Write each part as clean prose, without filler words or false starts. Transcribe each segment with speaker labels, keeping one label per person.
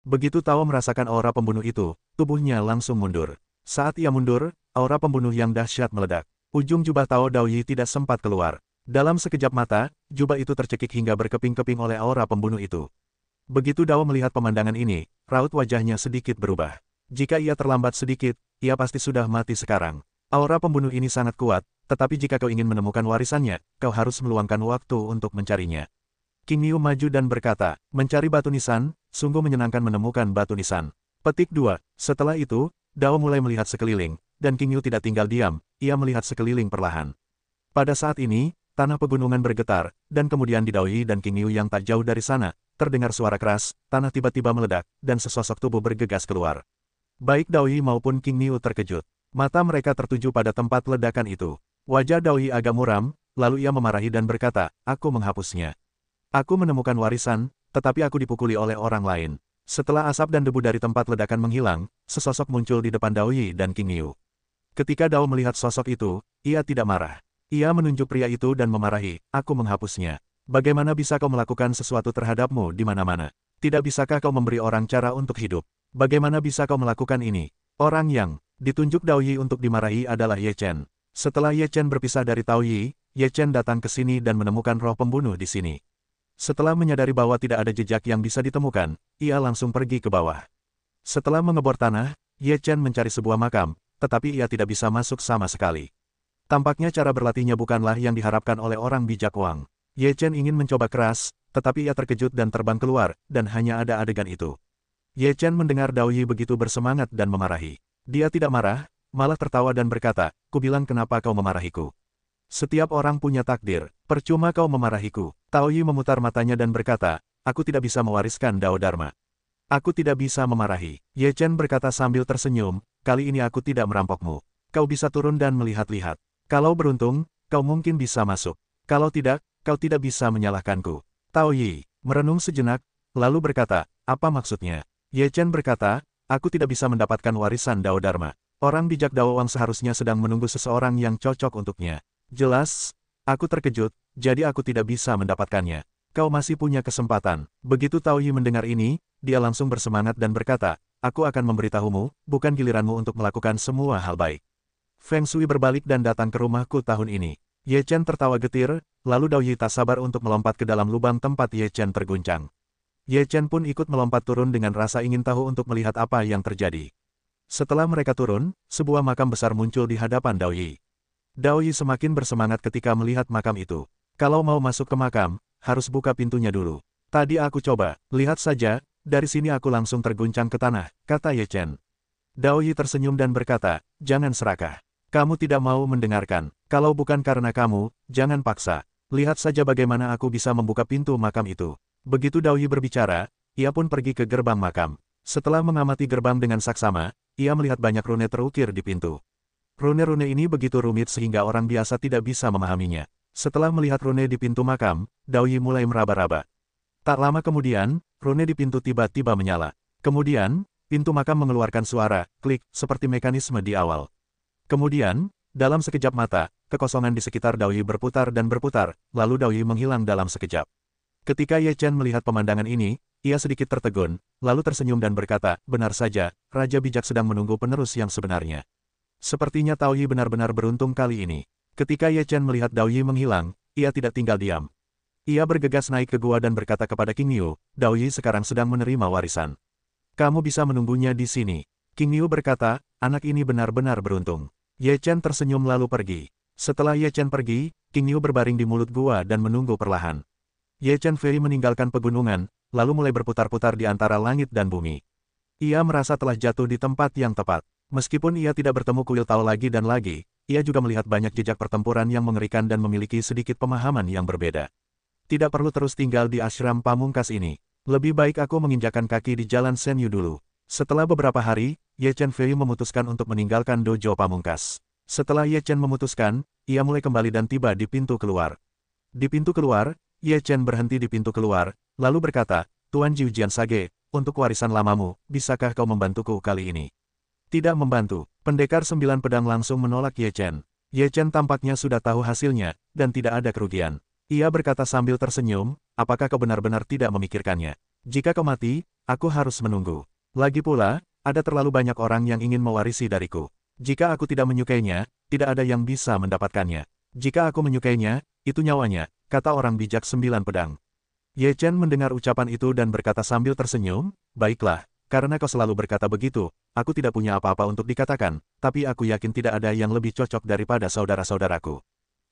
Speaker 1: Begitu Tao merasakan aura pembunuh itu, tubuhnya langsung mundur. Saat ia mundur, aura pembunuh yang dahsyat meledak. Ujung jubah Tao Daoyi tidak sempat keluar. Dalam sekejap mata, jubah itu tercekik hingga berkeping-keping oleh aura pembunuh itu. Begitu Dao melihat pemandangan ini, raut wajahnya sedikit berubah. Jika ia terlambat sedikit, ia pasti sudah mati sekarang. Aura pembunuh ini sangat kuat, tetapi jika kau ingin menemukan warisannya, kau harus meluangkan waktu untuk mencarinya. King Niu maju dan berkata, mencari batu nisan, sungguh menyenangkan menemukan batu nisan. Petik 2. Setelah itu, Dao mulai melihat sekeliling, dan King Niu tidak tinggal diam, ia melihat sekeliling perlahan. Pada saat ini, tanah pegunungan bergetar, dan kemudian di Daoyi dan King Niu yang tak jauh dari sana, terdengar suara keras, tanah tiba-tiba meledak, dan sesosok tubuh bergegas keluar. Baik Daoyi maupun King Niu terkejut. Mata mereka tertuju pada tempat ledakan itu. Wajah Daoyi agak muram, lalu ia memarahi dan berkata, aku menghapusnya. Aku menemukan warisan, tetapi aku dipukuli oleh orang lain. Setelah asap dan debu dari tempat ledakan menghilang, sesosok muncul di depan Daoyi dan King Niu. Ketika Dao melihat sosok itu, ia tidak marah. Ia menunjuk pria itu dan memarahi, aku menghapusnya. Bagaimana bisa kau melakukan sesuatu terhadapmu di mana-mana? Tidak bisakah kau memberi orang cara untuk hidup? Bagaimana bisa kau melakukan ini? Orang yang ditunjuk Daoyi untuk dimarahi adalah Ye Chen. Setelah Ye Chen berpisah dari Taoyi, Ye Chen datang ke sini dan menemukan roh pembunuh di sini. Setelah menyadari bahwa tidak ada jejak yang bisa ditemukan, ia langsung pergi ke bawah. Setelah mengebor tanah, Ye Chen mencari sebuah makam, tetapi ia tidak bisa masuk sama sekali. Tampaknya cara berlatihnya bukanlah yang diharapkan oleh orang bijak Wang. Ye Chen ingin mencoba keras, tetapi ia terkejut dan terbang keluar, dan hanya ada adegan itu. Ye Chen mendengar Daoyi begitu bersemangat dan memarahi. Dia tidak marah, malah tertawa dan berkata, kubilang kenapa kau memarahiku? Setiap orang punya takdir, percuma kau memarahiku. Taoyi memutar matanya dan berkata, aku tidak bisa mewariskan Dao Dharma. Aku tidak bisa memarahi. Ye Chen berkata sambil tersenyum, kali ini aku tidak merampokmu. Kau bisa turun dan melihat-lihat. Kalau beruntung, kau mungkin bisa masuk. Kalau tidak, kau tidak bisa menyalahkanku. Taoyi merenung sejenak, lalu berkata, apa maksudnya? Ye Chen berkata, aku tidak bisa mendapatkan warisan Dao Dharma. Orang bijak Dao Wang seharusnya sedang menunggu seseorang yang cocok untuknya. Jelas, aku terkejut, jadi aku tidak bisa mendapatkannya. Kau masih punya kesempatan. Begitu Taoyi mendengar ini, dia langsung bersemangat dan berkata, aku akan memberitahumu, bukan giliranmu untuk melakukan semua hal baik. Feng Shui berbalik dan datang ke rumahku tahun ini. Ye Chen tertawa getir, lalu Daoyi tak sabar untuk melompat ke dalam lubang tempat Ye Chen terguncang. Ye Chen pun ikut melompat turun dengan rasa ingin tahu untuk melihat apa yang terjadi. Setelah mereka turun, sebuah makam besar muncul di hadapan Daoyi. Daoyi semakin bersemangat ketika melihat makam itu. Kalau mau masuk ke makam, harus buka pintunya dulu. Tadi aku coba, lihat saja, dari sini aku langsung terguncang ke tanah, kata Ye Chen. Daoyi tersenyum dan berkata, jangan serakah. Kamu tidak mau mendengarkan. Kalau bukan karena kamu, jangan paksa. Lihat saja bagaimana aku bisa membuka pintu makam itu. Begitu Daoyi berbicara, ia pun pergi ke gerbang makam. Setelah mengamati gerbang dengan saksama, ia melihat banyak rune terukir di pintu. Rune-rune ini begitu rumit sehingga orang biasa tidak bisa memahaminya. Setelah melihat rune di pintu makam, Daoyi mulai meraba-raba. Tak lama kemudian, rune di pintu tiba-tiba menyala. Kemudian, pintu makam mengeluarkan suara, klik, seperti mekanisme di awal. Kemudian, dalam sekejap mata, kekosongan di sekitar Daoyi berputar dan berputar, lalu Daoyi menghilang dalam sekejap. Ketika Ye Chen melihat pemandangan ini, ia sedikit tertegun, lalu tersenyum dan berkata, benar saja, Raja Bijak sedang menunggu penerus yang sebenarnya. Sepertinya Daoyi benar-benar beruntung kali ini. Ketika Ye Chen melihat Daoyi menghilang, ia tidak tinggal diam. Ia bergegas naik ke gua dan berkata kepada King Niu, Daoyi sekarang sedang menerima warisan. Kamu bisa menunggunya di sini. King Niu berkata, anak ini benar-benar beruntung. Ye Chen tersenyum lalu pergi. Setelah Ye Chen pergi, King Niu berbaring di mulut gua dan menunggu perlahan. Ye Chen Fei meninggalkan pegunungan, lalu mulai berputar-putar di antara langit dan bumi. Ia merasa telah jatuh di tempat yang tepat. Meskipun ia tidak bertemu kuil Tao lagi dan lagi, ia juga melihat banyak jejak pertempuran yang mengerikan dan memiliki sedikit pemahaman yang berbeda. Tidak perlu terus tinggal di ashram pamungkas ini. Lebih baik aku menginjakan kaki di jalan Senyu dulu. Setelah beberapa hari, Ye Chen Fei memutuskan untuk meninggalkan dojo pamungkas. Setelah Ye Chen memutuskan, ia mulai kembali dan tiba di pintu keluar. Di pintu keluar, Ye Chen berhenti di pintu keluar, lalu berkata, Tuan Jiu Jian Sage, untuk warisan lamamu, bisakah kau membantuku kali ini? Tidak membantu. Pendekar 9 pedang langsung menolak Ye Chen. Ye Chen tampaknya sudah tahu hasilnya, dan tidak ada kerugian. Ia berkata sambil tersenyum, apakah kau benar-benar tidak memikirkannya? Jika kau mati, aku harus menunggu. Lagi pula, ada terlalu banyak orang yang ingin mewarisi dariku. Jika aku tidak menyukainya, tidak ada yang bisa mendapatkannya. Jika aku menyukainya, itu nyawanya, kata orang bijak 9 pedang. Ye Chen mendengar ucapan itu dan berkata sambil tersenyum, baiklah, karena kau selalu berkata begitu, aku tidak punya apa-apa untuk dikatakan, tapi aku yakin tidak ada yang lebih cocok daripada saudara-saudaraku.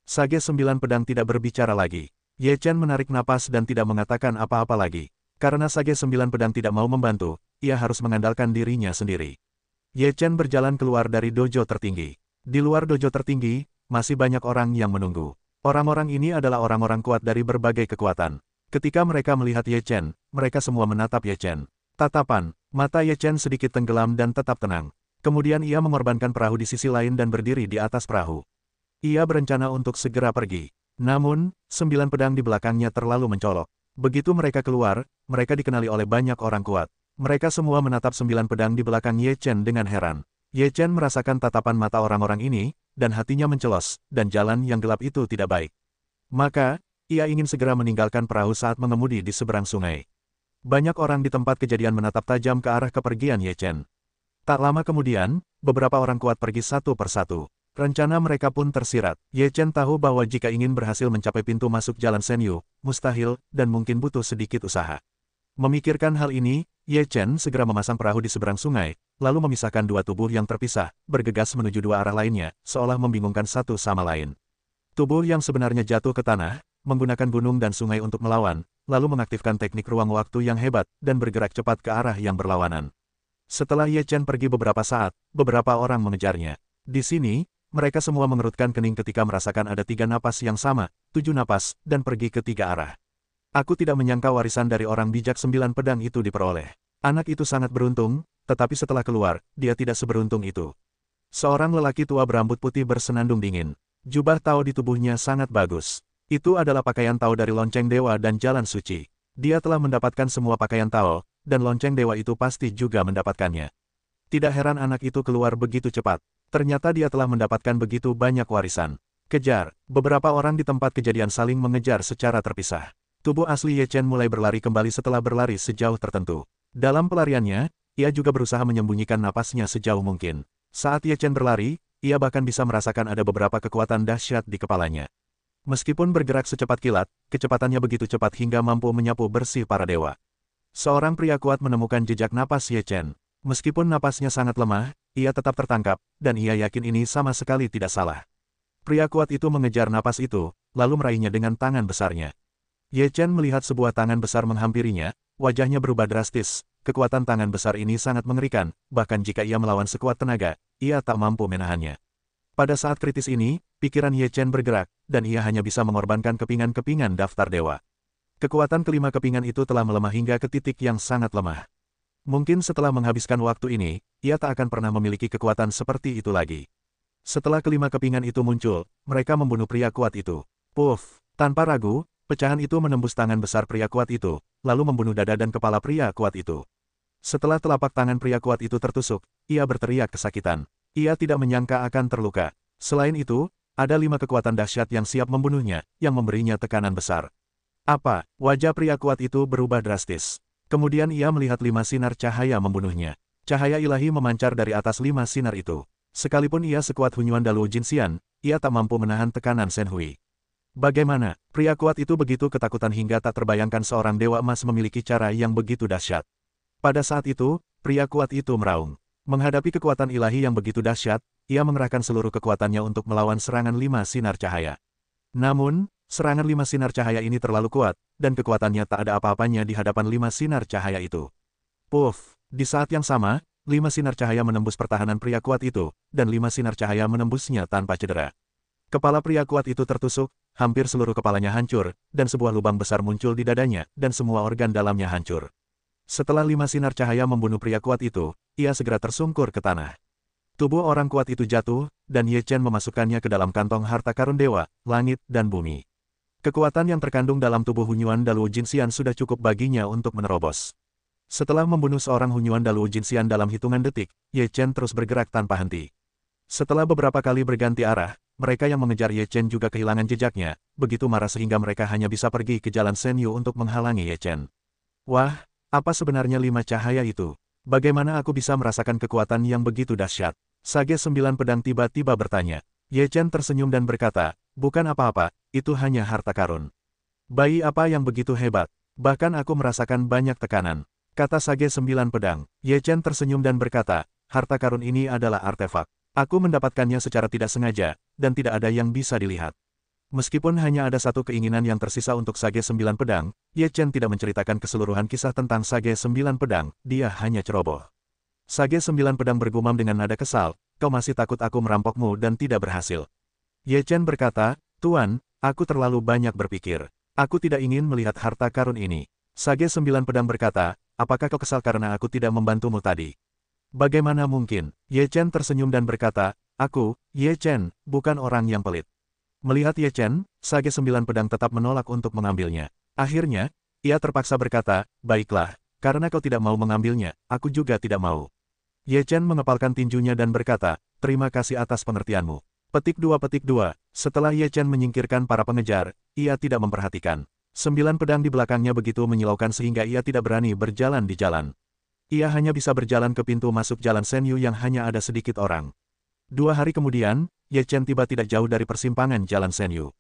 Speaker 1: Sage 9 pedang tidak berbicara lagi. Ye Chen menarik napas dan tidak mengatakan apa-apa lagi. Karena Sage 9 pedang tidak mau membantu, ia harus mengandalkan dirinya sendiri. Ye Chen berjalan keluar dari dojo tertinggi. Di luar dojo tertinggi, masih banyak orang yang menunggu. Orang-orang ini adalah orang-orang kuat dari berbagai kekuatan. Ketika mereka melihat Ye Chen, mereka semua menatap Ye Chen. Tatapan, mata Ye Chen sedikit tenggelam dan tetap tenang. Kemudian ia mengorbankan perahu di sisi lain dan berdiri di atas perahu. Ia berencana untuk segera pergi. Namun, 9 pedang di belakangnya terlalu mencolok. Begitu mereka keluar, mereka dikenali oleh banyak orang kuat. Mereka semua menatap 9 pedang di belakang Ye Chen dengan heran. Ye Chen merasakan tatapan mata orang-orang ini, dan hatinya mencelos, dan jalan yang gelap itu tidak baik. Maka, ia ingin segera meninggalkan perahu saat mengemudi di seberang sungai. Banyak orang di tempat kejadian menatap tajam ke arah kepergian Ye Chen. Tak lama kemudian, beberapa orang kuat pergi satu persatu. Rencana mereka pun tersirat. Ye Chen tahu bahwa jika ingin berhasil mencapai pintu masuk jalan Senyu, mustahil, dan mungkin butuh sedikit usaha. Memikirkan hal ini, Ye Chen segera memasang perahu di seberang sungai, lalu memisahkan dua tubuh yang terpisah, bergegas menuju dua arah lainnya, seolah membingungkan satu sama lain. Tubuh yang sebenarnya jatuh ke tanah, menggunakan gunung dan sungai untuk melawan, lalu mengaktifkan teknik ruang waktu yang hebat, dan bergerak cepat ke arah yang berlawanan. Setelah Ye Chen pergi beberapa saat, beberapa orang mengejarnya. Di sini, mereka semua mengerutkan kening ketika merasakan ada 3 napas yang sama, 7 napas, dan pergi ke 3 arah. Aku tidak menyangka warisan dari orang bijak 9 pedang itu diperoleh. Anak itu sangat beruntung, tetapi setelah keluar, dia tidak seberuntung itu. Seorang lelaki tua berambut putih bersenandung dingin. Jubah Tao di tubuhnya sangat bagus. Itu adalah pakaian Tao dari lonceng dewa dan jalan suci. Dia telah mendapatkan semua pakaian Tao, dan lonceng dewa itu pasti juga mendapatkannya. Tidak heran anak itu keluar begitu cepat. Ternyata dia telah mendapatkan begitu banyak warisan. Kejar, beberapa orang di tempat kejadian saling mengejar secara terpisah. Tubuh asli Ye Chen mulai berlari kembali setelah berlari sejauh tertentu. Dalam pelariannya, ia juga berusaha menyembunyikan napasnya sejauh mungkin. Saat Ye Chen berlari, ia bahkan bisa merasakan ada beberapa kekuatan dahsyat di kepalanya. Meskipun bergerak secepat kilat, kecepatannya begitu cepat hingga mampu menyapu bersih para dewa. Seorang pria kuat menemukan jejak napas Ye Chen. Meskipun napasnya sangat lemah, ia tetap tertangkap, dan ia yakin ini sama sekali tidak salah. Pria kuat itu mengejar napas itu, lalu meraihnya dengan tangan besarnya. Ye Chen melihat sebuah tangan besar menghampirinya, wajahnya berubah drastis. Kekuatan tangan besar ini sangat mengerikan, bahkan jika ia melawan sekuat tenaga, ia tak mampu menahannya. Pada saat kritis ini, pikiran Ye Chen bergerak, dan ia hanya bisa mengorbankan kepingan-kepingan daftar dewa. Kekuatan kelima kepingan itu telah melemah hingga ke titik yang sangat lemah. Mungkin setelah menghabiskan waktu ini, ia tak akan pernah memiliki kekuatan seperti itu lagi. Setelah kelima kepingan itu muncul, mereka membunuh pria kuat itu. Puff! Tanpa ragu, pecahan itu menembus tangan besar pria kuat itu, lalu membunuh dada dan kepala pria kuat itu. Setelah telapak tangan pria kuat itu tertusuk, ia berteriak kesakitan. Ia tidak menyangka akan terluka. Selain itu, ada 5 kekuatan dahsyat yang siap membunuhnya, yang memberinya tekanan besar. Apa? Wajah pria kuat itu berubah drastis. Kemudian ia melihat 5 sinar cahaya membunuhnya. Cahaya ilahi memancar dari atas 5 sinar itu. Sekalipun ia sekuat Hunyuan Daluo Jinxian, ia tak mampu menahan tekanan Shenhui. Bagaimana? Pria kuat itu begitu ketakutan hingga tak terbayangkan seorang dewa emas memiliki cara yang begitu dahsyat. Pada saat itu, pria kuat itu meraung. Menghadapi kekuatan ilahi yang begitu dahsyat, ia mengerahkan seluruh kekuatannya untuk melawan serangan 5 sinar cahaya. Namun, serangan 5 sinar cahaya ini terlalu kuat, dan kekuatannya tak ada apa-apanya di hadapan 5 sinar cahaya itu. Puff! Di saat yang sama, 5 sinar cahaya menembus pertahanan pria kuat itu, dan 5 sinar cahaya menembusnya tanpa cedera. Kepala pria kuat itu tertusuk, hampir seluruh kepalanya hancur, dan sebuah lubang besar muncul di dadanya, dan semua organ dalamnya hancur. Setelah 5 sinar cahaya membunuh pria kuat itu, ia segera tersungkur ke tanah. Tubuh orang kuat itu jatuh, dan Ye Chen memasukkannya ke dalam kantong harta karun dewa, langit, dan bumi. Kekuatan yang terkandung dalam tubuh Hunyuan Daluo Jinxian sudah cukup baginya untuk menerobos. Setelah membunuh seorang Hunyuan Daluo Jinxian dalam hitungan detik, Ye Chen terus bergerak tanpa henti. Setelah beberapa kali berganti arah, mereka yang mengejar Ye Chen juga kehilangan jejaknya, begitu marah sehingga mereka hanya bisa pergi ke jalan Senyu untuk menghalangi Ye Chen. Wah, Apa sebenarnya 5 cahaya itu? Bagaimana aku bisa merasakan kekuatan yang begitu dahsyat? Sage 9 pedang tiba-tiba bertanya. Ye Chen tersenyum dan berkata, bukan apa-apa, itu hanya harta karun. Bayi apa yang begitu hebat? Bahkan aku merasakan banyak tekanan. Kata Sage 9 pedang. Ye Chen tersenyum dan berkata, harta karun ini adalah artefak. Aku mendapatkannya secara tidak sengaja, dan tidak ada yang bisa dilihat. Meskipun hanya ada satu keinginan yang tersisa untuk Sage 9 pedang, Ye Chen tidak menceritakan keseluruhan kisah tentang Sage 9 pedang, dia hanya ceroboh. Sage 9 pedang bergumam dengan nada kesal, kau masih takut aku merampokmu dan tidak berhasil. Ye Chen berkata, Tuan, aku terlalu banyak berpikir. Aku tidak ingin melihat harta karun ini. Sage 9 pedang berkata, apakah kau kesal karena aku tidak membantumu tadi? Bagaimana mungkin? Ye Chen tersenyum dan berkata, aku, Ye Chen, bukan orang yang pelit. Melihat Ye Chen, Sage 9 pedang tetap menolak untuk mengambilnya. Akhirnya, ia terpaksa berkata, baiklah, karena kau tidak mau mengambilnya, aku juga tidak mau. Ye Chen mengepalkan tinjunya dan berkata, terima kasih atas pengertianmu. Petik 2. Setelah Ye Chen menyingkirkan para pengejar, ia tidak memperhatikan. 9 pedang di belakangnya begitu menyilaukan sehingga ia tidak berani berjalan di jalan. Ia hanya bisa berjalan ke pintu masuk jalan Senyu yang hanya ada sedikit orang. 2 hari kemudian, Ye Chen tiba tidak jauh dari persimpangan jalan Senyu.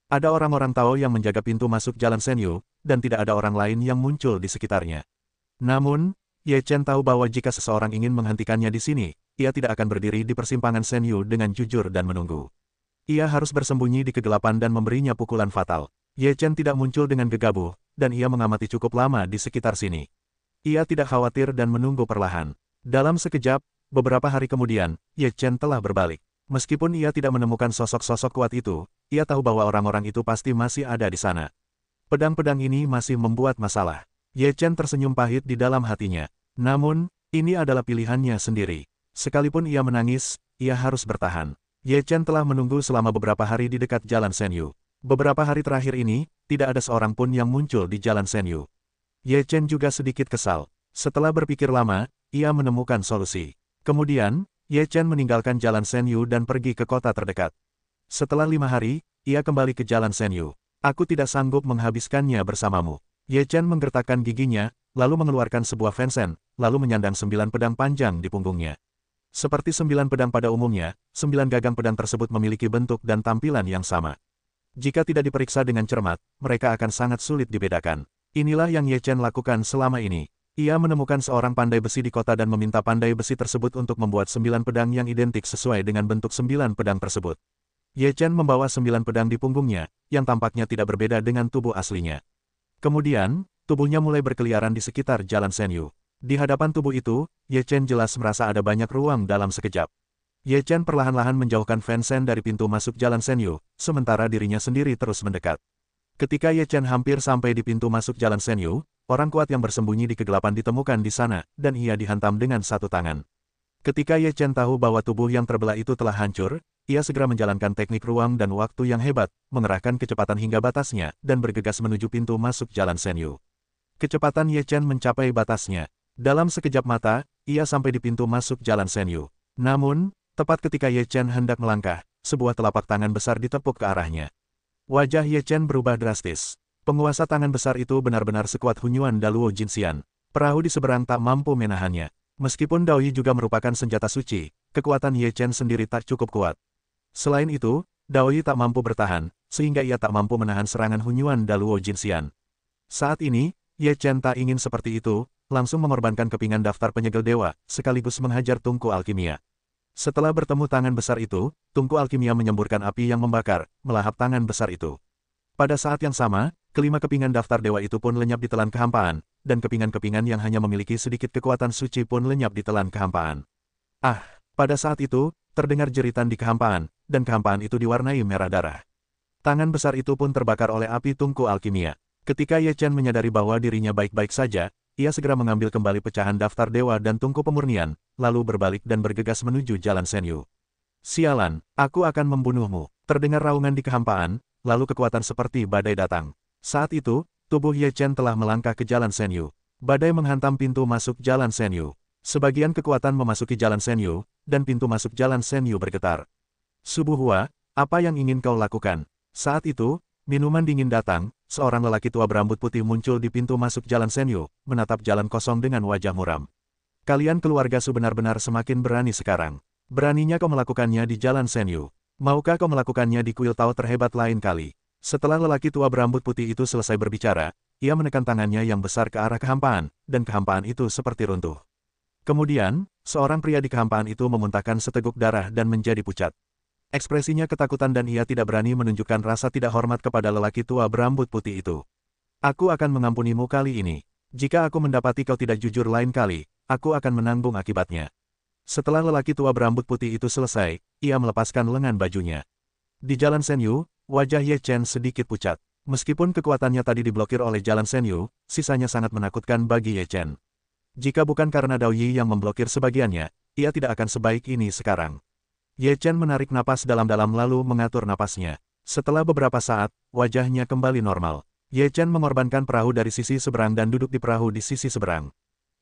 Speaker 1: Ada orang-orang Tao yang menjaga pintu masuk jalan Senyu, dan tidak ada orang lain yang muncul di sekitarnya. Namun, Ye Chen tahu bahwa jika seseorang ingin menghentikannya di sini, ia tidak akan berdiri di persimpangan Senyu dengan jujur dan menunggu. Ia harus bersembunyi di kegelapan dan memberinya pukulan fatal. Ye Chen tidak muncul dengan gegabah, dan ia mengamati cukup lama di sekitar sini. Ia tidak khawatir dan menunggu perlahan. Dalam sekejap, beberapa hari kemudian, Ye Chen telah berbalik. Meskipun ia tidak menemukan sosok-sosok kuat itu, ia tahu bahwa orang-orang itu pasti masih ada di sana. Pedang-pedang ini masih membuat masalah. Ye Chen tersenyum pahit di dalam hatinya. Namun, ini adalah pilihannya sendiri. Sekalipun ia menangis, ia harus bertahan. Ye Chen telah menunggu selama beberapa hari di dekat jalan Senyu. Beberapa hari terakhir ini, tidak ada seorang pun yang muncul di jalan Senyu. Ye Chen juga sedikit kesal. Setelah berpikir lama, ia menemukan solusi. Kemudian, Ye Chen meninggalkan jalan Senyu dan pergi ke kota terdekat. Setelah 5 hari, ia kembali ke jalan Senyu. Aku tidak sanggup menghabiskannya bersamamu. Ye Chen menggertakkan giginya, lalu mengeluarkan sebuah fansen, lalu menyandang 9 pedang panjang di punggungnya. Seperti 9 pedang pada umumnya, 9 gagang pedang tersebut memiliki bentuk dan tampilan yang sama. Jika tidak diperiksa dengan cermat, mereka akan sangat sulit dibedakan. Inilah yang Ye Chen lakukan selama ini. Ia menemukan seorang pandai besi di kota dan meminta pandai besi tersebut untuk membuat 9 pedang yang identik sesuai dengan bentuk 9 pedang tersebut. Ye Chen membawa 9 pedang di punggungnya, yang tampaknya tidak berbeda dengan tubuh aslinya. Kemudian, tubuhnya mulai berkeliaran di sekitar jalan Senyu. Di hadapan tubuh itu, Ye Chen jelas merasa ada banyak ruang dalam sekejap. Ye Chen perlahan-lahan menjauhkan fansen dari pintu masuk jalan Senyu, sementara dirinya sendiri terus mendekat. Ketika Ye Chen hampir sampai di pintu masuk jalan Senyu, orang kuat yang bersembunyi di kegelapan ditemukan di sana, dan ia dihantam dengan satu tangan. Ketika Ye Chen tahu bahwa tubuh yang terbelah itu telah hancur, ia segera menjalankan teknik ruang dan waktu yang hebat, mengerahkan kecepatan hingga batasnya, dan bergegas menuju pintu masuk jalan Senyu. Kecepatan Ye Chen mencapai batasnya. Dalam sekejap mata, ia sampai di pintu masuk jalan Senyu. Namun, tepat ketika Ye Chen hendak melangkah, sebuah telapak tangan besar ditepuk ke arahnya. Wajah Ye Chen berubah drastis. Penguasa tangan besar itu benar-benar sekuat Hunyuan Daluo Jinxian. Perahu di seberang tak mampu menahannya. Meskipun Daoyi juga merupakan senjata suci, kekuatan Ye Chen sendiri tak cukup kuat. Selain itu, Daoyi tak mampu bertahan, sehingga ia tak mampu menahan serangan Hunyuan Daluo Jinxian. Saat ini, Ye Chen tak ingin seperti itu, langsung mengorbankan kepingan daftar penyegel dewa, sekaligus menghajar tungku alkimia. Setelah bertemu tangan besar itu, tungku alkimia menyemburkan api yang membakar, melahap tangan besar itu. Pada saat yang sama, kelima kepingan daftar dewa itu pun lenyap ditelan kehampaan, dan kepingan-kepingan yang hanya memiliki sedikit kekuatan suci pun lenyap ditelan kehampaan. Ah, pada saat itu, terdengar jeritan di kehampaan, dan kehampaan itu diwarnai merah darah. Tangan besar itu pun terbakar oleh api tungku alkimia. Ketika Ye Chen menyadari bahwa dirinya baik-baik saja, ia segera mengambil kembali pecahan daftar dewa dan tungku pemurnian, lalu berbalik dan bergegas menuju jalan Senyu. Sialan, aku akan membunuhmu. Terdengar raungan di kehampaan, lalu kekuatan seperti badai datang. Saat itu, tubuh Ye Chen telah melangkah ke jalan Senyu. Badai menghantam pintu masuk jalan Senyu. Sebagian kekuatan memasuki jalan Senyu, dan pintu masuk jalan Senyu bergetar. Subuhua, apa yang ingin kau lakukan? Saat itu, Minuman dingin datang, seorang lelaki tua berambut putih muncul di pintu masuk Jalan Senyu, menatap jalan kosong dengan wajah muram. Kalian keluarga Su benar-benar semakin berani sekarang. Beraninya kau melakukannya di Jalan Senyu. Maukah kau melakukannya di kuil Tao terhebat lain kali? Setelah lelaki tua berambut putih itu selesai berbicara, ia menekan tangannya yang besar ke arah kehampaan, dan kehampaan itu seperti runtuh. Kemudian, seorang pria di kehampaan itu memuntahkan seteguk darah dan menjadi pucat. Ekspresinya ketakutan dan ia tidak berani menunjukkan rasa tidak hormat kepada lelaki tua berambut putih itu. Aku akan mengampunimu kali ini. Jika aku mendapati kau tidak jujur lain kali, aku akan menanggung akibatnya. Setelah lelaki tua berambut putih itu selesai, ia melepaskan lengan bajunya. Di Jalan Senyu, wajah Ye Chen sedikit pucat. Meskipun kekuatannya tadi diblokir oleh Jalan Senyu, sisanya sangat menakutkan bagi Ye Chen. Jika bukan karena Dao Yi yang memblokir sebagiannya, ia tidak akan sebaik ini sekarang. Ye Chen menarik napas dalam-dalam lalu mengatur napasnya. Setelah beberapa saat, wajahnya kembali normal. Ye Chen mengorbankan perahu dari sisi seberang dan duduk di perahu di sisi seberang.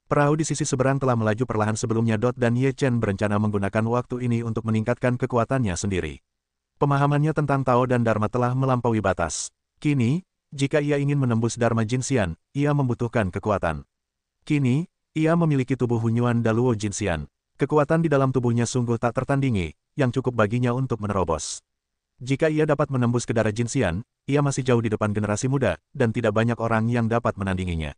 Speaker 1: Perahu di sisi seberang telah melaju perlahan sebelumnya dan Ye Chen berencana menggunakan waktu ini untuk meningkatkan kekuatannya sendiri. Pemahamannya tentang Tao dan Dharma telah melampaui batas. Kini, jika ia ingin menembus Dharma Jinxian, ia membutuhkan kekuatan. Kini, ia memiliki tubuh Hunyuan Daluo Jinxian. Kekuatan di dalam tubuhnya sungguh tak tertandingi, yang cukup baginya untuk menerobos. Jika ia dapat menembus ke darah Jinxian, ia masih jauh di depan generasi muda, dan tidak banyak orang yang dapat menandinginya.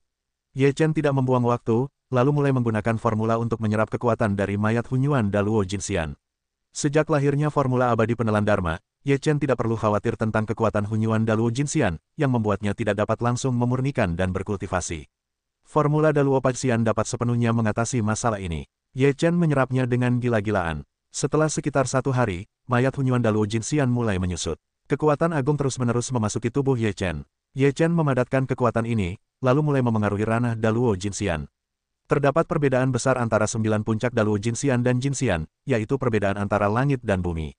Speaker 1: Ye Chen tidak membuang waktu, lalu mulai menggunakan formula untuk menyerap kekuatan dari mayat Hunyuan Daluo Jinxian. Sejak lahirnya formula abadi penelan Dharma, Ye Chen tidak perlu khawatir tentang kekuatan Hunyuan Daluo Jinxian, yang membuatnya tidak dapat langsung memurnikan dan berkultivasi. Formula Daluo Paxian dapat sepenuhnya mengatasi masalah ini. Ye Chen menyerapnya dengan gila-gilaan. Setelah sekitar 1 hari, mayat Hunyuan Daluo Jinxian mulai menyusut. Kekuatan agung terus-menerus memasuki tubuh Ye Chen. Ye Chen memadatkan kekuatan ini, lalu mulai memengaruhi ranah Daluo Jinxian. Terdapat perbedaan besar antara 9 puncak Daluo Jinxian dan Jinxian, yaitu perbedaan antara langit dan bumi.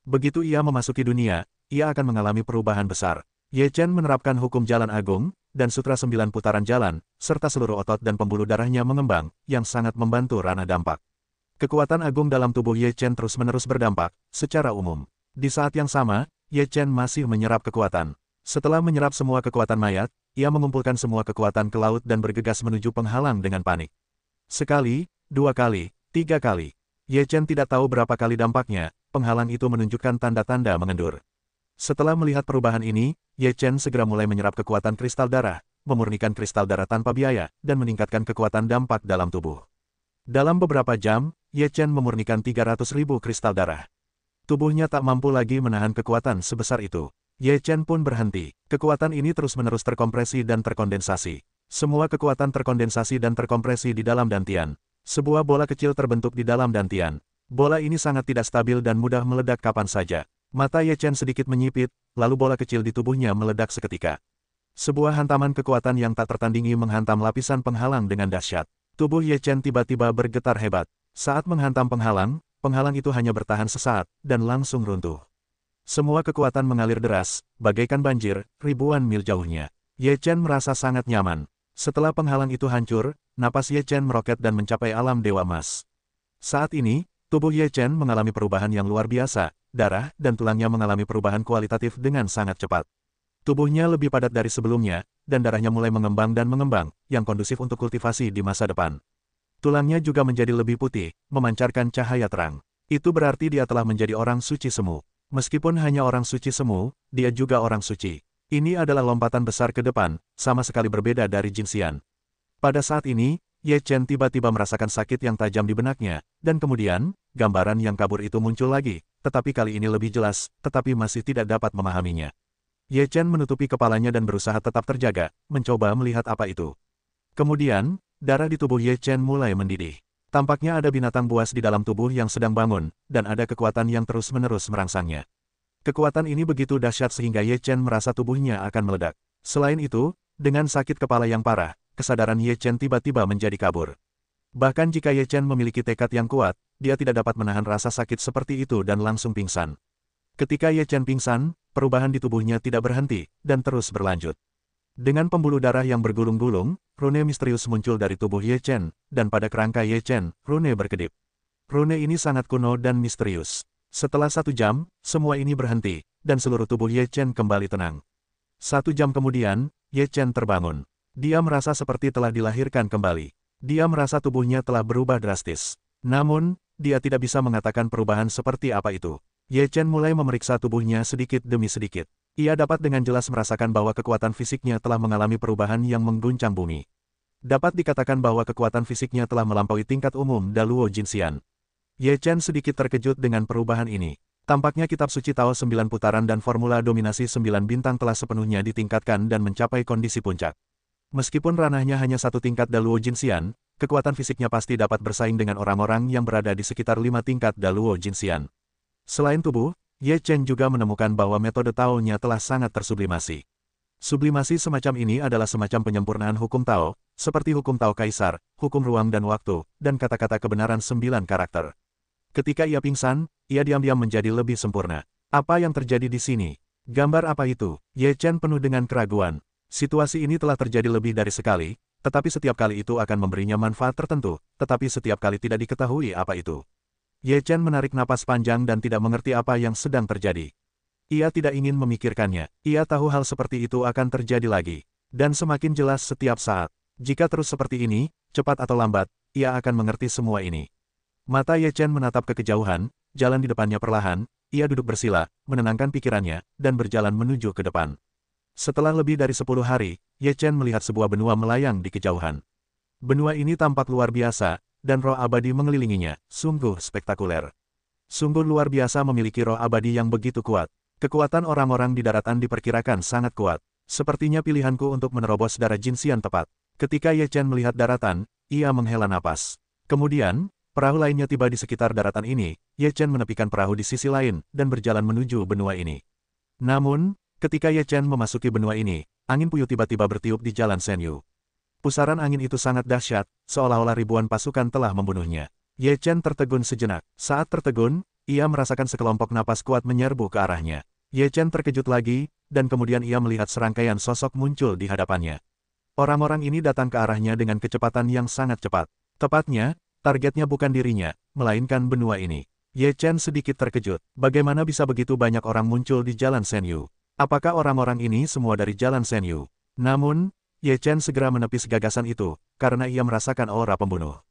Speaker 1: Begitu ia memasuki dunia, ia akan mengalami perubahan besar. Ye Chen menerapkan hukum jalan agung, dan sutra 9 putaran jalan, serta seluruh otot dan pembuluh darahnya mengembang, yang sangat membantu ranah dampak. Kekuatan agung dalam tubuh Ye Chen terus-menerus berdampak, secara umum. Di saat yang sama, Ye Chen masih menyerap kekuatan. Setelah menyerap semua kekuatan mayat, ia mengumpulkan semua kekuatan ke laut dan bergegas menuju penghalang dengan panik. Sekali, 2 kali, 3 kali. Ye Chen tidak tahu berapa kali dampaknya, penghalang itu menunjukkan tanda-tanda mengendur. Setelah melihat perubahan ini, Ye Chen segera mulai menyerap kekuatan kristal darah, memurnikan kristal darah tanpa biaya, dan meningkatkan kekuatan dampak dalam tubuh. Dalam beberapa jam, Ye Chen memurnikan 300.000 kristal darah. Tubuhnya tak mampu lagi menahan kekuatan sebesar itu. Ye Chen pun berhenti. Kekuatan ini terus-menerus terkompresi dan terkondensasi. Semua kekuatan terkondensasi dan terkompresi di dalam dantian. Sebuah bola kecil terbentuk di dalam dantian. Bola ini sangat tidak stabil dan mudah meledak kapan saja. Mata Ye Chen sedikit menyipit, lalu bola kecil di tubuhnya meledak seketika. Sebuah hantaman kekuatan yang tak tertandingi menghantam lapisan penghalang dengan dahsyat. Tubuh Ye Chen tiba-tiba bergetar hebat. Saat menghantam penghalang, penghalang itu hanya bertahan sesaat, dan langsung runtuh. Semua kekuatan mengalir deras, bagaikan banjir, ribuan mil jauhnya. Ye Chen merasa sangat nyaman. Setelah penghalang itu hancur, napas Ye Chen meroket dan mencapai alam Dewa Emas. Saat ini, tubuh Ye Chen mengalami perubahan yang luar biasa, darah dan tulangnya mengalami perubahan kualitatif dengan sangat cepat. Tubuhnya lebih padat dari sebelumnya, dan darahnya mulai mengembang dan mengembang, yang kondusif untuk kultivasi di masa depan. Tulangnya juga menjadi lebih putih, memancarkan cahaya terang. Itu berarti dia telah menjadi orang suci semu. Meskipun hanya orang suci semu, dia juga orang suci. Ini adalah lompatan besar ke depan, sama sekali berbeda dari Jinxian. Pada saat ini, Ye Chen tiba-tiba merasakan sakit yang tajam di benaknya, dan kemudian, gambaran yang kabur itu muncul lagi, tetapi kali ini lebih jelas, tetapi masih tidak dapat memahaminya. Ye Chen menutupi kepalanya dan berusaha tetap terjaga, mencoba melihat apa itu. Kemudian, darah di tubuh Ye Chen mulai mendidih. Tampaknya ada binatang buas di dalam tubuh yang sedang bangun, dan ada kekuatan yang terus-menerus merangsangnya. Kekuatan ini begitu dahsyat sehingga Ye Chen merasa tubuhnya akan meledak. Selain itu, dengan sakit kepala yang parah, kesadaran Ye Chen tiba-tiba menjadi kabur. Bahkan jika Ye Chen memiliki tekad yang kuat, dia tidak dapat menahan rasa sakit seperti itu dan langsung pingsan. Ketika Ye Chen pingsan, perubahan di tubuhnya tidak berhenti, dan terus berlanjut. Dengan pembuluh darah yang bergulung-gulung, rune misterius muncul dari tubuh Ye Chen, dan pada kerangka Ye Chen, rune berkedip. Rune ini sangat kuno dan misterius. Setelah 1 jam, semua ini berhenti, dan seluruh tubuh Ye Chen kembali tenang. 1 jam kemudian, Ye Chen terbangun. Dia merasa seperti telah dilahirkan kembali. Dia merasa tubuhnya telah berubah drastis. Namun, dia tidak bisa mengatakan perubahan seperti apa itu. Ye Chen mulai memeriksa tubuhnya sedikit demi sedikit. Ia dapat dengan jelas merasakan bahwa kekuatan fisiknya telah mengalami perubahan yang mengguncang bumi. Dapat dikatakan bahwa kekuatan fisiknya telah melampaui tingkat umum Daluo Jinxian. Ye Chen sedikit terkejut dengan perubahan ini. Tampaknya kitab suci Tao 9 putaran dan formula dominasi 9 bintang telah sepenuhnya ditingkatkan dan mencapai kondisi puncak. Meskipun ranahnya hanya 1 tingkat Daluo Jinxian, kekuatan fisiknya pasti dapat bersaing dengan orang-orang yang berada di sekitar 5 tingkat Daluo Jinxian. Selain tubuh, Ye Chen juga menemukan bahwa metode Tao-nya telah sangat tersublimasi. Sublimasi semacam ini adalah semacam penyempurnaan hukum Tao, seperti hukum Tao Kaisar, hukum ruang dan waktu, dan kata-kata kebenaran 9 karakter. Ketika ia pingsan, ia diam-diam menjadi lebih sempurna. Apa yang terjadi di sini? Gambar apa itu? Ye Chen penuh dengan keraguan. Situasi ini telah terjadi lebih dari sekali, tetapi setiap kali itu akan memberinya manfaat tertentu, tetapi setiap kali tidak diketahui apa itu. Ye Chen menarik napas panjang dan tidak mengerti apa yang sedang terjadi. Ia tidak ingin memikirkannya. Ia tahu hal seperti itu akan terjadi lagi. Dan semakin jelas setiap saat. Jika terus seperti ini, cepat atau lambat, ia akan mengerti semua ini. Mata Ye Chen menatap ke kejauhan, jalan di depannya perlahan, ia duduk bersila, menenangkan pikirannya, dan berjalan menuju ke depan. Setelah lebih dari 10 hari, Ye Chen melihat sebuah benua melayang di kejauhan. Benua ini tampak luar biasa, dan roh abadi mengelilinginya, sungguh spektakuler. Sungguh luar biasa memiliki roh abadi yang begitu kuat. Kekuatan orang-orang di daratan diperkirakan sangat kuat. Sepertinya pilihanku untuk menerobos darah Jinxian tepat. Ketika Ye Chen melihat daratan, ia menghela napas. Kemudian, perahu lainnya tiba di sekitar daratan ini. Ye Chen menepikan perahu di sisi lain, dan berjalan menuju benua ini. Namun, ketika Ye Chen memasuki benua ini, angin puyuh tiba-tiba bertiup di jalan Senyu. Pusaran angin itu sangat dahsyat, seolah-olah ribuan pasukan telah membunuhnya. Ye Chen tertegun sejenak. Saat tertegun, ia merasakan sekelompok napas kuat menyerbu ke arahnya. Ye Chen terkejut lagi, dan kemudian ia melihat serangkaian sosok muncul di hadapannya. Orang-orang ini datang ke arahnya dengan kecepatan yang sangat cepat. Tepatnya, targetnya bukan dirinya, melainkan benua ini. Ye Chen sedikit terkejut. Bagaimana bisa begitu banyak orang muncul di jalan Senyu? Apakah orang-orang ini semua dari jalan Senyu? Namun, Ye Chen segera menepis gagasan itu, karena ia merasakan aura pembunuh.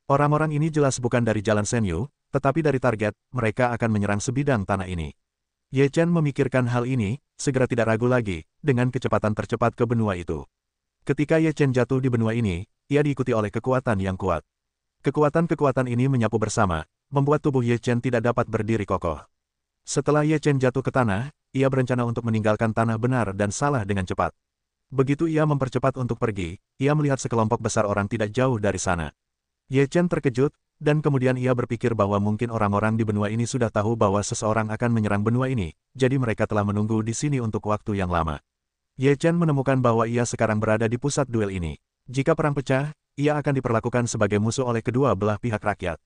Speaker 1: Orang-orang ini jelas bukan dari jalan Senyu, tetapi dari target, mereka akan menyerang sebidang tanah ini. Ye Chen memikirkan hal ini, segera tidak ragu lagi, dengan kecepatan tercepat ke benua itu. Ketika Ye Chen jatuh di benua ini, ia diikuti oleh kekuatan yang kuat. Kekuatan-kekuatan ini menyapu bersama, membuat tubuh Ye Chen tidak dapat berdiri kokoh. Setelah Ye Chen jatuh ke tanah, ia berencana untuk meninggalkan tanah benar dan salah dengan cepat. Begitu ia mempercepat untuk pergi, ia melihat sekelompok besar orang tidak jauh dari sana. Ye Chen terkejut, dan kemudian ia berpikir bahwa mungkin orang-orang di benua ini sudah tahu bahwa seseorang akan menyerang benua ini, jadi mereka telah menunggu di sini untuk waktu yang lama. Ye Chen menemukan bahwa ia sekarang berada di pusat duel ini. Jika perang pecah, ia akan diperlakukan sebagai musuh oleh kedua belah pihak rakyat.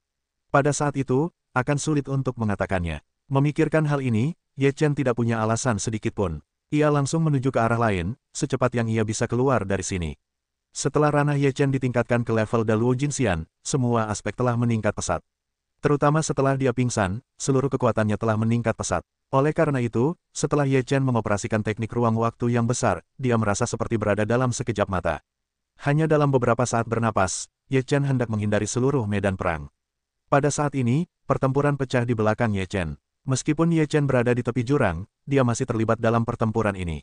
Speaker 1: Pada saat itu, akan sulit untuk mengatakannya. Memikirkan hal ini, Ye Chen tidak punya alasan sedikitpun. Ia langsung menuju ke arah lain, secepat yang ia bisa keluar dari sini. Setelah ranah Ye Chen ditingkatkan ke level Daluo Jinxian, semua aspek telah meningkat pesat. Terutama setelah dia pingsan, seluruh kekuatannya telah meningkat pesat. Oleh karena itu, setelah Ye Chen mengoperasikan teknik ruang waktu yang besar, dia merasa seperti berada dalam sekejap mata. Hanya dalam beberapa saat bernapas, Ye Chen hendak menghindari seluruh medan perang. Pada saat ini, pertempuran pecah di belakang Ye Chen. Meskipun Ye Chen berada di tepi jurang, dia masih terlibat dalam pertempuran ini.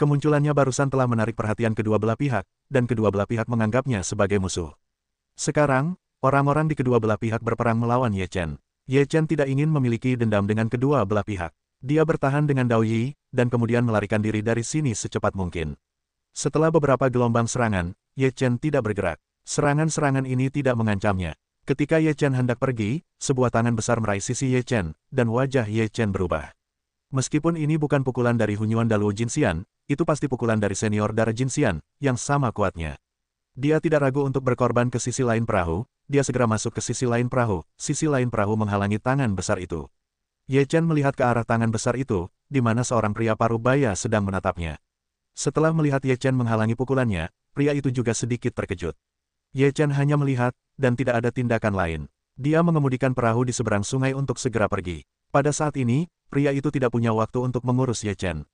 Speaker 1: Kemunculannya barusan telah menarik perhatian kedua belah pihak, dan kedua belah pihak menganggapnya sebagai musuh. Sekarang, orang-orang di kedua belah pihak berperang melawan Ye Chen. Ye Chen tidak ingin memiliki dendam dengan kedua belah pihak. Dia bertahan dengan Dao Yi, dan kemudian melarikan diri dari sini secepat mungkin. Setelah beberapa gelombang serangan, Ye Chen tidak bergerak. Serangan-serangan ini tidak mengancamnya. Ketika Ye Chen hendak pergi, sebuah tangan besar meraih sisi Ye Chen, dan wajah Ye Chen berubah. Meskipun ini bukan pukulan dari Hunyuan Daluo Jinxian, itu pasti pukulan dari senior darah Jinxian, yang sama kuatnya. Dia tidak ragu untuk berkorban ke sisi lain perahu, dia segera masuk ke sisi lain perahu menghalangi tangan besar itu. Ye Chen melihat ke arah tangan besar itu, di mana seorang pria paruh baya sedang menatapnya. Setelah melihat Ye Chen menghalangi pukulannya, pria itu juga sedikit terkejut. Ye Chen hanya melihat, dan tidak ada tindakan lain. Dia mengemudikan perahu di seberang sungai untuk segera pergi. Pada saat ini, pria itu tidak punya waktu untuk mengurus Ye Chen.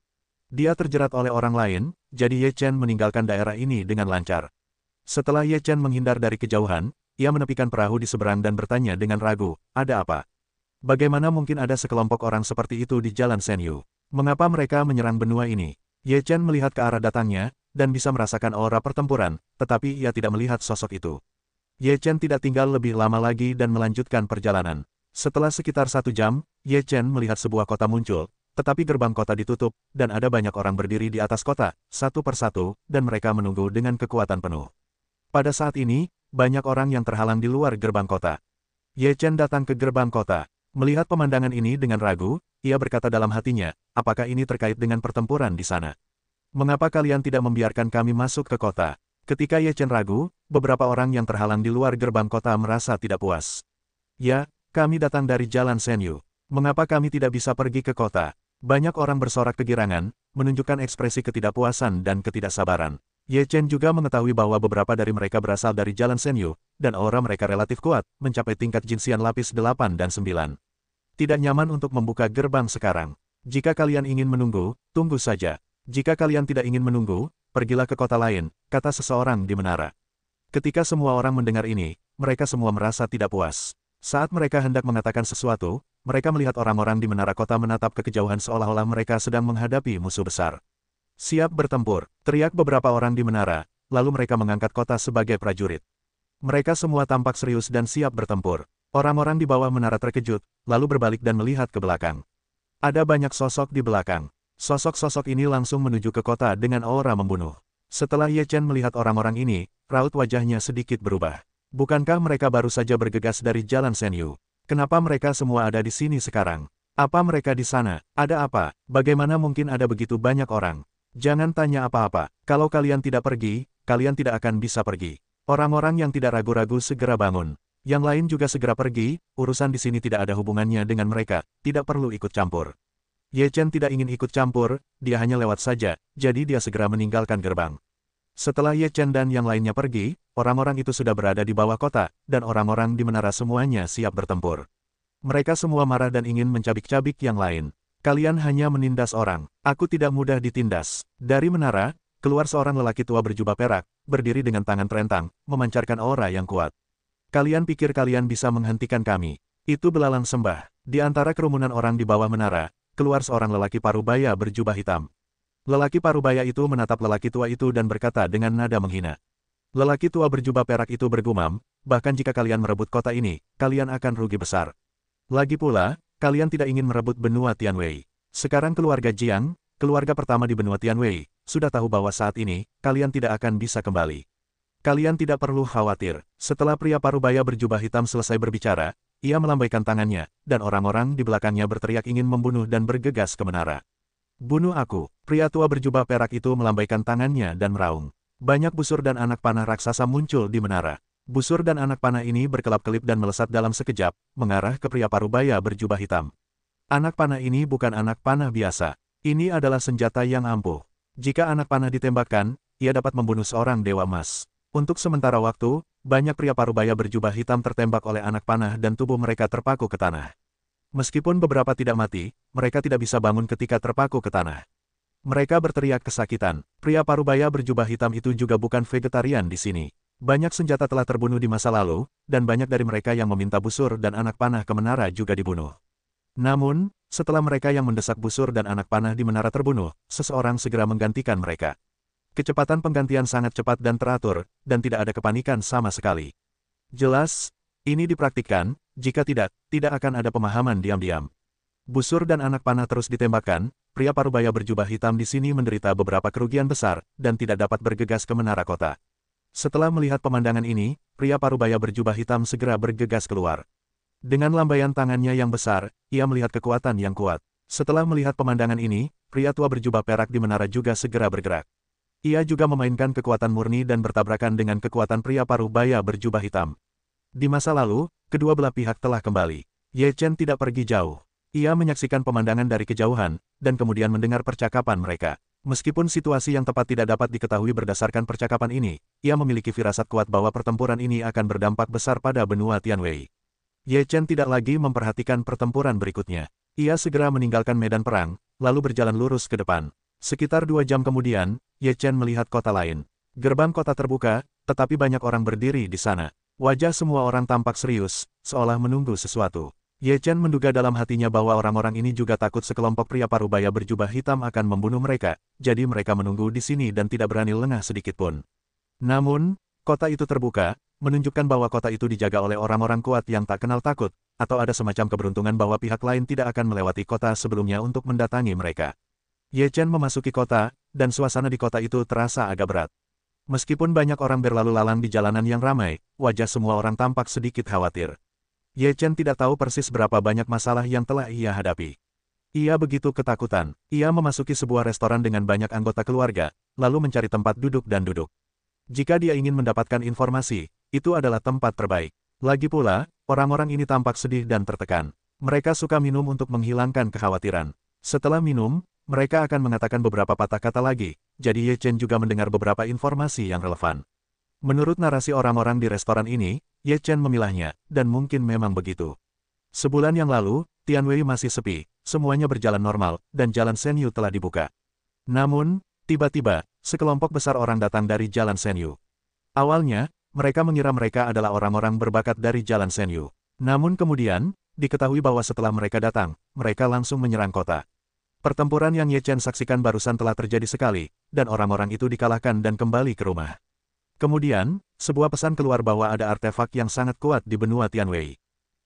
Speaker 1: Dia terjerat oleh orang lain, jadi Ye Chen meninggalkan daerah ini dengan lancar. Setelah Ye Chen menghindar dari kejauhan, ia menepikan perahu di seberang dan bertanya dengan ragu, ada apa? Bagaimana mungkin ada sekelompok orang seperti itu di Jalan Senyu? Mengapa mereka menyerang benua ini? Ye Chen melihat ke arah datangnya, dan bisa merasakan aura pertempuran, tetapi ia tidak melihat sosok itu. Ye Chen tidak tinggal lebih lama lagi dan melanjutkan perjalanan. Setelah sekitar 1 jam, Ye Chen melihat sebuah kota muncul, tetapi gerbang kota ditutup, dan ada banyak orang berdiri di atas kota, satu persatu, dan mereka menunggu dengan kekuatan penuh. Pada saat ini, banyak orang yang terhalang di luar gerbang kota. Ye Chen datang ke gerbang kota. Melihat pemandangan ini dengan ragu, ia berkata dalam hatinya, apakah ini terkait dengan pertempuran di sana? Mengapa kalian tidak membiarkan kami masuk ke kota? Ketika Ye Chen ragu, beberapa orang yang terhalang di luar gerbang kota merasa tidak puas. Ya, kami datang dari Jalan Senyu. Mengapa kami tidak bisa pergi ke kota? Banyak orang bersorak kegirangan, menunjukkan ekspresi ketidakpuasan dan ketidaksabaran. Ye Chen juga mengetahui bahwa beberapa dari mereka berasal dari Jalan Senyu, dan aura mereka relatif kuat, mencapai tingkat jinsian lapis 8 dan 9. Tidak nyaman untuk membuka gerbang sekarang. Jika kalian ingin menunggu, tunggu saja. Jika kalian tidak ingin menunggu, pergilah ke kota lain, kata seseorang di menara. Ketika semua orang mendengar ini, mereka semua merasa tidak puas. Saat mereka hendak mengatakan sesuatu, mereka melihat orang-orang di menara kota menatap ke kejauhan seolah-olah mereka sedang menghadapi musuh besar. Siap bertempur, teriak beberapa orang di menara, lalu mereka mengangkat kota sebagai prajurit. Mereka semua tampak serius dan siap bertempur. Orang-orang di bawah menara terkejut, lalu berbalik dan melihat ke belakang. Ada banyak sosok di belakang. Sosok-sosok ini langsung menuju ke kota dengan aura membunuh. Setelah Ye Chen melihat orang-orang ini, raut wajahnya sedikit berubah. Bukankah mereka baru saja bergegas dari Jalan Senyu? Kenapa mereka semua ada di sini sekarang? Apa mereka di sana? Ada apa? Bagaimana mungkin ada begitu banyak orang? Jangan tanya apa-apa. Kalau kalian tidak pergi, kalian tidak akan bisa pergi. Orang-orang yang tidak ragu-ragu segera bangun. Yang lain juga segera pergi, urusan di sini tidak ada hubungannya dengan mereka, tidak perlu ikut campur. Ye Chen tidak ingin ikut campur, dia hanya lewat saja, jadi dia segera meninggalkan gerbang. Setelah Ye Chen dan yang lainnya pergi, orang-orang itu sudah berada di bawah kota, dan orang-orang di menara semuanya siap bertempur. Mereka semua marah dan ingin mencabik-cabik yang lain. Kalian hanya menindas orang, aku tidak mudah ditindas. Dari menara, keluar seorang lelaki tua berjubah perak, berdiri dengan tangan terentang, memancarkan aura yang kuat. Kalian pikir kalian bisa menghentikan kami? Itu belalang sembah. Di antara kerumunan orang di bawah menara, keluar seorang lelaki parubaya berjubah hitam. Lelaki parubaya itu menatap lelaki tua itu dan berkata dengan nada menghina. Lelaki tua berjubah perak itu bergumam, bahkan jika kalian merebut kota ini, kalian akan rugi besar. Lagi pula, kalian tidak ingin merebut benua Tianwei. Sekarang keluarga Jiang, keluarga pertama di benua Tianwei, sudah tahu bahwa saat ini, kalian tidak akan bisa kembali. Kalian tidak perlu khawatir. Setelah pria parubaya berjubah hitam selesai berbicara, ia melambaikan tangannya, dan orang-orang di belakangnya berteriak ingin membunuh dan bergegas ke menara. Bunuh aku. Pria tua berjubah perak itu melambaikan tangannya dan meraung. Banyak busur dan anak panah raksasa muncul di menara. Busur dan anak panah ini berkelap-kelip dan melesat dalam sekejap, mengarah ke pria parubaya berjubah hitam. Anak panah ini bukan anak panah biasa. Ini adalah senjata yang ampuh. Jika anak panah ditembakkan, ia dapat membunuh seorang dewa emas. Untuk sementara waktu, banyak pria parubaya berjubah hitam tertembak oleh anak panah dan tubuh mereka terpaku ke tanah. Meskipun beberapa tidak mati, mereka tidak bisa bangun ketika terpaku ke tanah. Mereka berteriak kesakitan. Pria parubaya berjubah hitam itu juga bukan vegetarian di sini. Banyak senjata telah terbunuh di masa lalu, dan banyak dari mereka yang meminta busur dan anak panah ke menara juga dibunuh. Namun, setelah mereka yang mendesak busur dan anak panah di menara terbunuh, seseorang segera menggantikan mereka. Kecepatan penggantian sangat cepat dan teratur, dan tidak ada kepanikan sama sekali. Jelas, ini dipraktikkan, jika tidak, tidak akan ada pemahaman diam-diam. Busur dan anak panah terus ditembakkan, pria parubaya berjubah hitam di sini menderita beberapa kerugian besar, dan tidak dapat bergegas ke menara kota. Setelah melihat pemandangan ini, pria parubaya berjubah hitam segera bergegas keluar. Dengan lambaian tangannya yang besar, ia melihat kekuatan yang kuat. Setelah melihat pemandangan ini, pria tua berjubah perak di menara juga segera bergerak. Ia juga memainkan kekuatan murni dan bertabrakan dengan kekuatan pria parubaya berjubah hitam. Di masa lalu, kedua belah pihak telah kembali. Ye Chen tidak pergi jauh. Ia menyaksikan pemandangan dari kejauhan, dan kemudian mendengar percakapan mereka. Meskipun situasi yang tepat tidak dapat diketahui berdasarkan percakapan ini, ia memiliki firasat kuat bahwa pertempuran ini akan berdampak besar pada benua Tianwei. Ye Chen tidak lagi memperhatikan pertempuran berikutnya. Ia segera meninggalkan medan perang, lalu berjalan lurus ke depan. Sekitar 2 jam kemudian, Ye Chen melihat kota lain. Gerbang kota terbuka, tetapi banyak orang berdiri di sana. Wajah semua orang tampak serius, seolah menunggu sesuatu. Ye Chen menduga dalam hatinya bahwa orang-orang ini juga takut sekelompok pria parubaya berjubah hitam akan membunuh mereka, jadi mereka menunggu di sini dan tidak berani lengah sedikitpun. Namun, kota itu terbuka, menunjukkan bahwa kota itu dijaga oleh orang-orang kuat yang tak kenal takut, atau ada semacam keberuntungan bahwa pihak lain tidak akan melewati kota sebelumnya untuk mendatangi mereka. Ye Chen memasuki kota, dan suasana di kota itu terasa agak berat. Meskipun banyak orang berlalu lalang di jalanan yang ramai, wajah semua orang tampak sedikit khawatir. Ye Chen tidak tahu persis berapa banyak masalah yang telah ia hadapi. Ia begitu ketakutan. Ia memasuki sebuah restoran dengan banyak anggota keluarga, lalu mencari tempat duduk dan duduk. Jika dia ingin mendapatkan informasi, itu adalah tempat terbaik. Lagi pula, orang-orang ini tampak sedih dan tertekan. Mereka suka minum untuk menghilangkan kekhawatiran. Setelah minum, mereka akan mengatakan beberapa patah kata lagi, jadi Ye Chen juga mendengar beberapa informasi yang relevan. Menurut narasi orang-orang di restoran ini, Ye Chen memilahnya, dan mungkin memang begitu. Sebulan yang lalu, Tianwei masih sepi, semuanya berjalan normal, dan jalan Senyu telah dibuka. Namun, tiba-tiba, sekelompok besar orang datang dari jalan Senyu. Awalnya, mereka mengira mereka adalah orang-orang berbakat dari jalan Senyu. Namun kemudian, diketahui bahwa setelah mereka datang, mereka langsung menyerang kota. Pertempuran yang Ye Chen saksikan barusan telah terjadi sekali, dan orang-orang itu dikalahkan dan kembali ke rumah. Kemudian, sebuah pesan keluar bahwa ada artefak yang sangat kuat di benua Tianwei.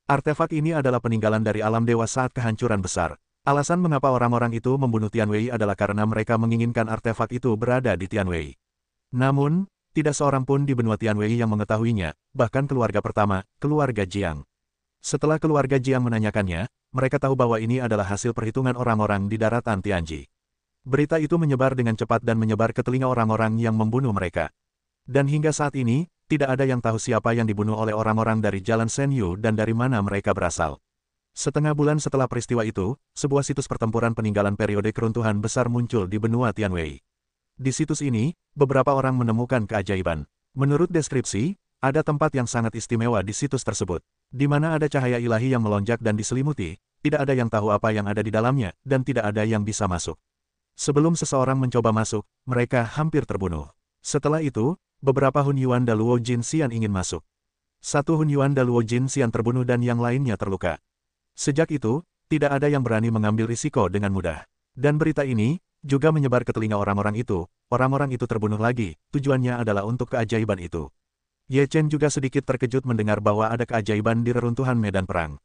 Speaker 1: Artefak ini adalah peninggalan dari alam dewa saat kehancuran besar. Alasan mengapa orang-orang itu membunuh Tianwei adalah karena mereka menginginkan artefak itu berada di Tianwei. Namun, tidak seorang pun di benua Tianwei yang mengetahuinya, bahkan keluarga pertama, keluarga Jiang. Setelah keluarga Jiang menanyakannya, mereka tahu bahwa ini adalah hasil perhitungan orang-orang di daratan Tianji. Berita itu menyebar dengan cepat dan menyebar ke telinga orang-orang yang membunuh mereka. Dan hingga saat ini, tidak ada yang tahu siapa yang dibunuh oleh orang-orang dari Jalan Senyu dan dari mana mereka berasal. Setengah bulan setelah peristiwa itu, sebuah situs pertempuran peninggalan periode keruntuhan besar muncul di benua Tianwei. Di situs ini, beberapa orang menemukan keajaiban. Menurut deskripsi, ada tempat yang sangat istimewa di situs tersebut, di mana ada cahaya ilahi yang melonjak dan diselimuti, tidak ada yang tahu apa yang ada di dalamnya, dan tidak ada yang bisa masuk. Sebelum seseorang mencoba masuk, mereka hampir terbunuh. Setelah itu, beberapa Hunyuan Daluo Jin Xian ingin masuk. Satu Hunyuan Daluo Jin Xian terbunuh dan yang lainnya terluka. Sejak itu, tidak ada yang berani mengambil risiko dengan mudah. Dan berita ini juga menyebar ke telinga orang-orang itu terbunuh lagi, tujuannya adalah untuk keajaiban itu. Ye Chen juga sedikit terkejut mendengar bahwa ada keajaiban di reruntuhan medan perang.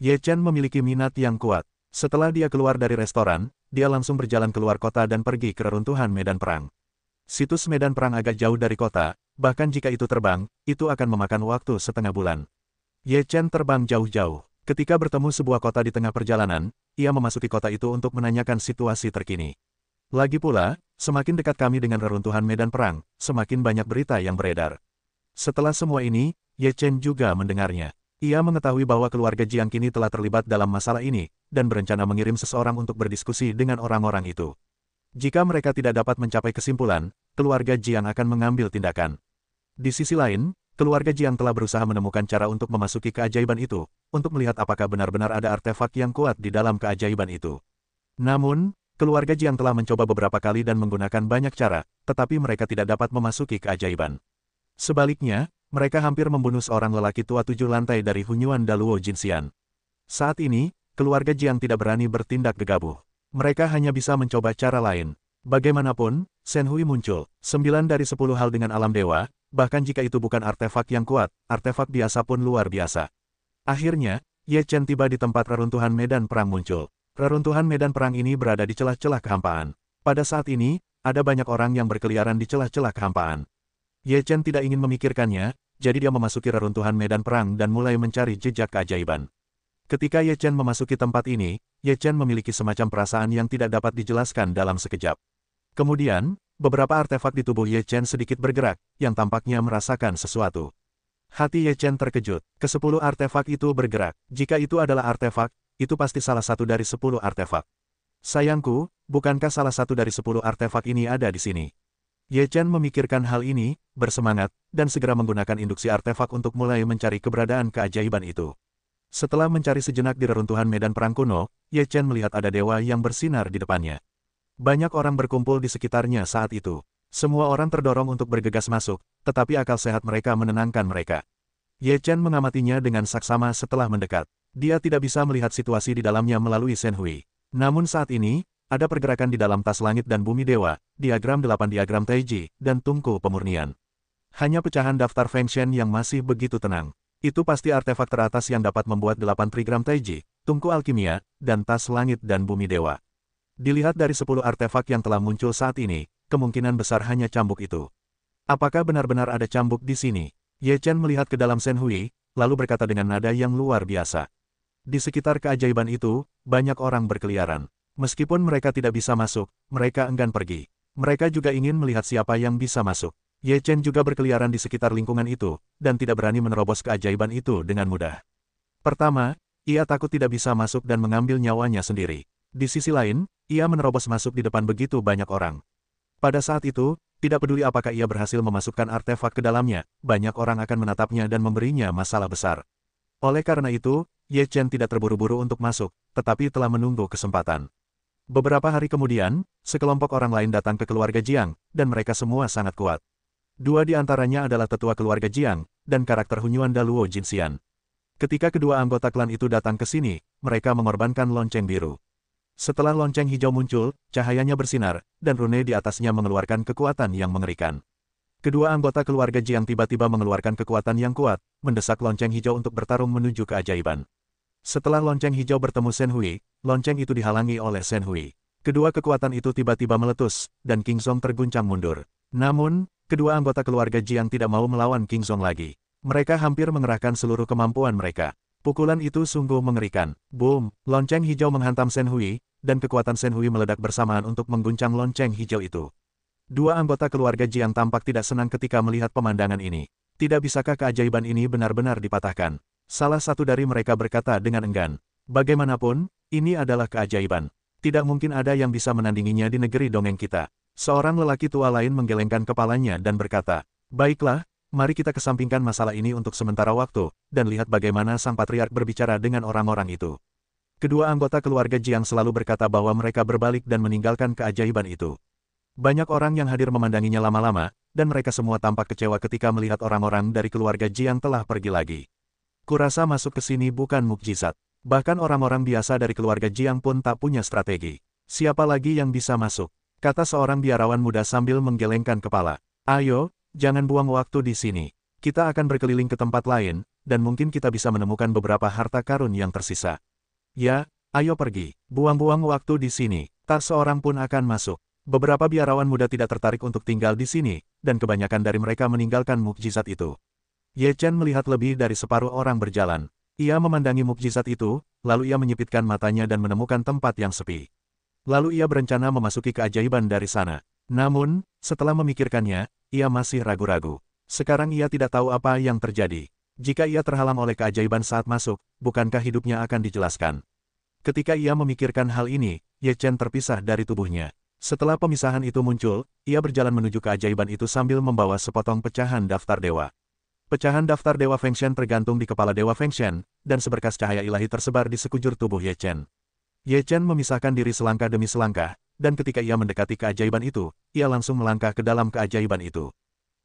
Speaker 1: Ye Chen memiliki minat yang kuat. Setelah dia keluar dari restoran, dia langsung berjalan keluar kota dan pergi ke reruntuhan medan perang. Situs medan perang agak jauh dari kota, bahkan jika itu terbang, itu akan memakan waktu setengah bulan. Ye Chen terbang jauh-jauh. Ketika bertemu sebuah kota di tengah perjalanan, ia memasuki kota itu untuk menanyakan situasi terkini. Lagi pula, semakin dekat kami dengan reruntuhan medan perang, semakin banyak berita yang beredar. Setelah semua ini, Ye Chen juga mendengarnya. Ia mengetahui bahwa keluarga Jiang kini telah terlibat dalam masalah ini, dan berencana mengirim seseorang untuk berdiskusi dengan orang-orang itu. Jika mereka tidak dapat mencapai kesimpulan, keluarga Jiang akan mengambil tindakan. Di sisi lain, keluarga Jiang telah berusaha menemukan cara untuk memasuki keajaiban itu, untuk melihat apakah benar-benar ada artefak yang kuat di dalam keajaiban itu. Namun, keluarga Jiang telah mencoba beberapa kali dan menggunakan banyak cara, tetapi mereka tidak dapat memasuki keajaiban. Sebaliknya, mereka hampir membunuh seorang lelaki tua 7 lantai dari Hunyuan Daluo Jin Xian. Saat ini, keluarga Jiang tidak berani bertindak gegabah. Mereka hanya bisa mencoba cara lain. Bagaimanapun, Shen Hui muncul, 9 dari 10 hal dengan alam dewa, bahkan jika itu bukan artefak yang kuat, artefak biasa pun luar biasa. Akhirnya, Ye Chen tiba di tempat reruntuhan medan perang muncul. Reruntuhan medan perang ini berada di celah-celah kehampaan. Pada saat ini, ada banyak orang yang berkeliaran di celah-celah kehampaan. Ye Chen tidak ingin memikirkannya, jadi dia memasuki reruntuhan medan perang dan mulai mencari jejak keajaiban. Ketika Ye Chen memasuki tempat ini, Ye Chen memiliki semacam perasaan yang tidak dapat dijelaskan dalam sekejap. Kemudian, beberapa artefak di tubuh Ye Chen sedikit bergerak, yang tampaknya merasakan sesuatu. Hati Ye Chen terkejut, ke-10 artefak itu bergerak. Jika itu adalah artefak, itu pasti salah satu dari 10 artefak. Sayangku, bukankah salah satu dari 10 artefak ini ada di sini? Ye Chen memikirkan hal ini, bersemangat, dan segera menggunakan induksi artefak untuk mulai mencari keberadaan keajaiban itu. Setelah mencari sejenak di reruntuhan medan perang kuno, Ye Chen melihat ada dewa yang bersinar di depannya. Banyak orang berkumpul di sekitarnya saat itu. Semua orang terdorong untuk bergegas masuk, tetapi akal sehat mereka menenangkan mereka. Ye Chen mengamatinya dengan saksama setelah mendekat. Dia tidak bisa melihat situasi di dalamnya melalui Shen Hui. Namun saat ini, ada pergerakan di dalam tas langit dan bumi dewa, diagram 8 diagram Taiji, dan tungku pemurnian. Hanya pecahan daftar Feng Shen yang masih begitu tenang. Itu pasti artefak teratas yang dapat membuat 8 trigram Taiji, tungku alkimia, dan tas langit dan bumi dewa. Dilihat dari 10 artefak yang telah muncul saat ini, kemungkinan besar hanya cambuk itu. Apakah benar-benar ada cambuk di sini? Ye Chen melihat ke dalam Shen Hui, lalu berkata dengan nada yang luar biasa. Di sekitar keajaiban itu, banyak orang berkeliaran. Meskipun mereka tidak bisa masuk, mereka enggan pergi. Mereka juga ingin melihat siapa yang bisa masuk. Ye Chen juga berkeliaran di sekitar lingkungan itu, dan tidak berani menerobos keajaiban itu dengan mudah. Pertama, ia takut tidak bisa masuk dan mengambil nyawanya sendiri. Di sisi lain, ia menerobos masuk di depan begitu banyak orang. Pada saat itu, tidak peduli apakah ia berhasil memasukkan artefak ke dalamnya, banyak orang akan menatapnya dan memberinya masalah besar. Oleh karena itu, Ye Chen tidak terburu-buru untuk masuk, tetapi telah menunggu kesempatan. Beberapa hari kemudian, sekelompok orang lain datang ke keluarga Jiang, dan mereka semua sangat kuat. Dua di antaranya adalah tetua keluarga Jiang, dan karakter Hunyuan Daluo Jinxian. Ketika kedua anggota klan itu datang ke sini, mereka mengorbankan lonceng biru. Setelah lonceng hijau muncul, cahayanya bersinar, dan rune di atasnya mengeluarkan kekuatan yang mengerikan. Kedua anggota keluarga Jiang tiba-tiba mengeluarkan kekuatan yang kuat, mendesak lonceng hijau untuk bertarung menuju keajaiban. Setelah lonceng hijau bertemu Shen Hui, lonceng itu dihalangi oleh Shen Hui. Kedua kekuatan itu tiba-tiba meletus, dan King Song terguncang mundur. Namun, kedua anggota keluarga Jiang tidak mau melawan King Song lagi. Mereka hampir mengerahkan seluruh kemampuan mereka. Pukulan itu sungguh mengerikan. Boom! Lonceng hijau menghantam Shen Hui, dan kekuatan Shen Hui meledak bersamaan untuk mengguncang lonceng hijau itu. Dua anggota keluarga Jiang tampak tidak senang ketika melihat pemandangan ini. Tidak bisakah keajaiban ini benar-benar dipatahkan? Salah satu dari mereka berkata dengan enggan. Bagaimanapun, ini adalah keajaiban. Tidak mungkin ada yang bisa menandinginya di negeri dongeng kita. Seorang lelaki tua lain menggelengkan kepalanya dan berkata, baiklah, mari kita kesampingkan masalah ini untuk sementara waktu, dan lihat bagaimana sang patriark berbicara dengan orang-orang itu. Kedua anggota keluarga Jiang selalu berkata bahwa mereka berbalik dan meninggalkan keajaiban itu. Banyak orang yang hadir memandanginya lama-lama, dan mereka semua tampak kecewa ketika melihat orang-orang dari keluarga Jiang telah pergi lagi. Kurasa masuk ke sini bukan mukjizat. Bahkan orang-orang biasa dari keluarga Jiang pun tak punya strategi. Siapa lagi yang bisa masuk? Kata seorang biarawan muda sambil menggelengkan kepala. Ayo, jangan buang waktu di sini. Kita akan berkeliling ke tempat lain, dan mungkin kita bisa menemukan beberapa harta karun yang tersisa. Ya, ayo pergi. Buang-buang waktu di sini. Tak seorang pun akan masuk. Beberapa biarawan muda tidak tertarik untuk tinggal di sini, dan kebanyakan dari mereka meninggalkan mukjizat itu. Ye Chen melihat lebih dari separuh orang berjalan. Ia memandangi mukjizat itu, lalu ia menyipitkan matanya dan menemukan tempat yang sepi. Lalu ia berencana memasuki keajaiban dari sana. Namun, setelah memikirkannya, ia masih ragu-ragu. Sekarang ia tidak tahu apa yang terjadi. Jika ia terhalang oleh keajaiban saat masuk, bukankah hidupnya akan dijelaskan? Ketika ia memikirkan hal ini, Ye Chen terpisah dari tubuhnya. Setelah pemisahan itu muncul, ia berjalan menuju keajaiban itu sambil membawa sepotong pecahan daftar dewa. Pecahan daftar dewa Feng Shen tergantung di kepala dewa Feng Shen, dan seberkas cahaya ilahi tersebar di sekujur tubuh Ye Chen. Ye Chen memisahkan diri selangkah demi selangkah, dan ketika ia mendekati keajaiban itu, ia langsung melangkah ke dalam keajaiban itu.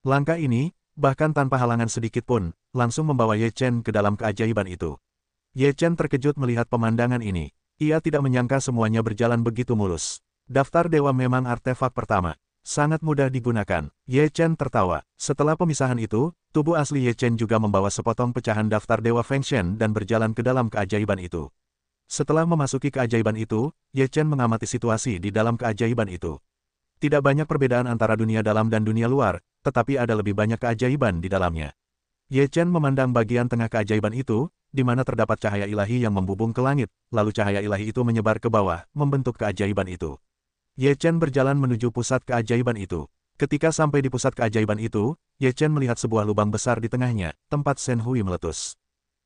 Speaker 1: Langkah ini, bahkan tanpa halangan sedikit pun, langsung membawa Ye Chen ke dalam keajaiban itu. Ye Chen terkejut melihat pemandangan ini. Ia tidak menyangka semuanya berjalan begitu mulus. Daftar dewa memang artefak pertama. Sangat mudah digunakan. Ye Chen tertawa. Setelah pemisahan itu, tubuh asli Ye Chen juga membawa sepotong pecahan daftar dewa Feng Shen dan berjalan ke dalam keajaiban itu. Setelah memasuki keajaiban itu, Ye Chen mengamati situasi di dalam keajaiban itu. Tidak banyak perbedaan antara dunia dalam dan dunia luar, tetapi ada lebih banyak keajaiban di dalamnya. Ye Chen memandang bagian tengah keajaiban itu, di mana terdapat cahaya ilahi yang membubung ke langit, lalu cahaya ilahi itu menyebar ke bawah, membentuk keajaiban itu. Ye Chen berjalan menuju pusat keajaiban itu. Ketika sampai di pusat keajaiban itu, Ye Chen melihat sebuah lubang besar di tengahnya, tempat Shen Hui meletus.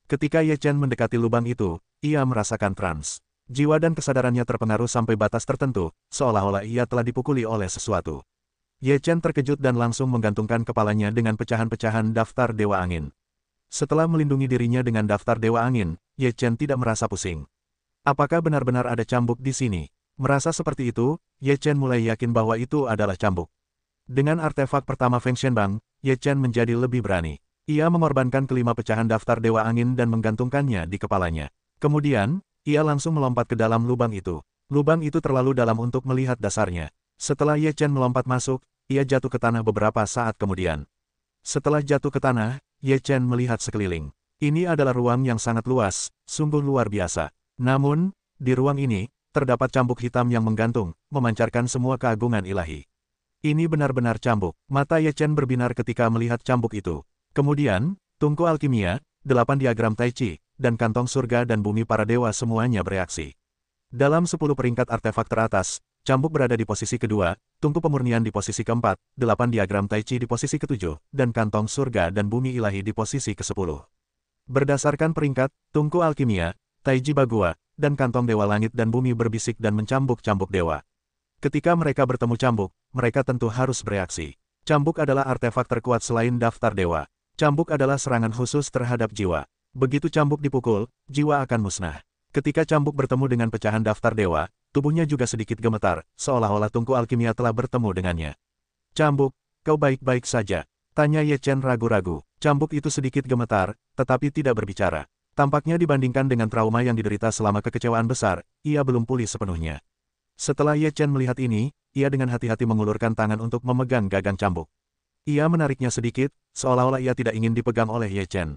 Speaker 1: Ketika Ye Chen mendekati lubang itu, ia merasakan trans. Jiwa dan kesadarannya terpengaruh sampai batas tertentu, seolah-olah ia telah dipukuli oleh sesuatu. Ye Chen terkejut dan langsung menggantungkan kepalanya dengan pecahan-pecahan daftar Dewa Angin. Setelah melindungi dirinya dengan daftar Dewa Angin, Ye Chen tidak merasa pusing. Apakah benar-benar ada cambuk di sini? Merasa seperti itu, Ye Chen mulai yakin bahwa itu adalah cambuk. Dengan artefak pertama Feng Shenbang, Ye Chen menjadi lebih berani. Ia mengorbankan kelima pecahan daftar Dewa Angin dan menggantungkannya di kepalanya. Kemudian, ia langsung melompat ke dalam lubang itu. Lubang itu terlalu dalam untuk melihat dasarnya. Setelah Ye Chen melompat masuk, ia jatuh ke tanah beberapa saat kemudian. Setelah jatuh ke tanah, Ye Chen melihat sekeliling. Ini adalah ruang yang sangat luas, sungguh luar biasa. Namun, di ruang ini, terdapat cambuk hitam yang menggantung, memancarkan semua keagungan ilahi. Ini benar-benar cambuk. Mata Ye Chen berbinar ketika melihat cambuk itu. Kemudian, tungku alkimia, 8 diagram Tai Chi, dan kantong surga dan bumi para dewa semuanya bereaksi. Dalam 10 peringkat artefak teratas, cambuk berada di posisi kedua, tungku pemurnian di posisi keempat, 8 diagram Tai Chi di posisi ketujuh, dan kantong surga dan bumi ilahi di posisi ke-10. Berdasarkan peringkat, tungku alkimia, Taiji Bagua, dan kantong dewa langit dan bumi berbisik dan mencambuk-cambuk dewa. Ketika mereka bertemu cambuk, mereka tentu harus bereaksi. Cambuk adalah artefak terkuat selain daftar dewa. Cambuk adalah serangan khusus terhadap jiwa. Begitu cambuk dipukul, jiwa akan musnah. Ketika cambuk bertemu dengan pecahan daftar dewa, tubuhnya juga sedikit gemetar, seolah-olah tungku alkimia telah bertemu dengannya. Cambuk, kau baik-baik saja? Tanya Ye Chen ragu-ragu. Cambuk itu sedikit gemetar, tetapi tidak berbicara. Tampaknya dibandingkan dengan trauma yang diderita selama kekecewaan besar, ia belum pulih sepenuhnya. Setelah Ye Chen melihat ini, ia dengan hati-hati mengulurkan tangan untuk memegang gagang cambuk. Ia menariknya sedikit, seolah-olah ia tidak ingin dipegang oleh Ye Chen.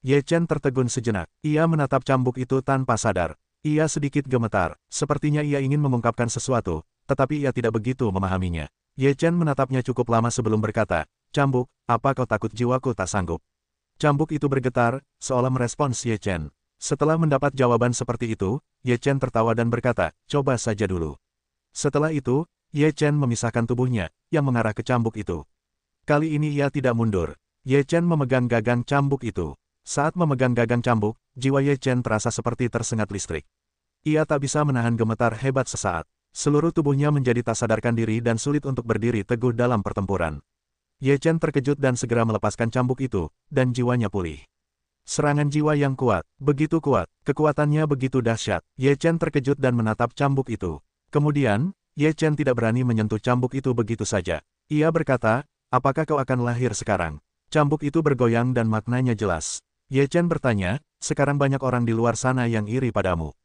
Speaker 1: Ye Chen tertegun sejenak. Ia menatap cambuk itu tanpa sadar. Ia sedikit gemetar, sepertinya ia ingin mengungkapkan sesuatu, tetapi ia tidak begitu memahaminya. Ye Chen menatapnya cukup lama sebelum berkata, "Cambuk, apa kau takut jiwaku tak sanggup?" Cambuk itu bergetar, seolah merespons Ye Chen. Setelah mendapat jawaban seperti itu, Ye Chen tertawa dan berkata, "Coba saja dulu." Setelah itu, Ye Chen memisahkan tubuhnya, yang mengarah ke cambuk itu. Kali ini ia tidak mundur. Ye Chen memegang gagang cambuk itu. Saat memegang gagang cambuk, jiwa Ye Chen terasa seperti tersengat listrik. Ia tak bisa menahan gemetar hebat sesaat. Seluruh tubuhnya menjadi tak sadarkan diri dan sulit untuk berdiri teguh dalam pertempuran. Ye Chen terkejut dan segera melepaskan cambuk itu, dan jiwanya pulih. Serangan jiwa yang kuat, begitu kuat, kekuatannya begitu dahsyat. Ye Chen terkejut dan menatap cambuk itu. Kemudian, Ye Chen tidak berani menyentuh cambuk itu begitu saja. Ia berkata, "Apakah kau akan lahir sekarang?" Cambuk itu bergoyang dan maknanya jelas. Ye Chen bertanya, "Sekarang banyak orang di luar sana yang iri padamu.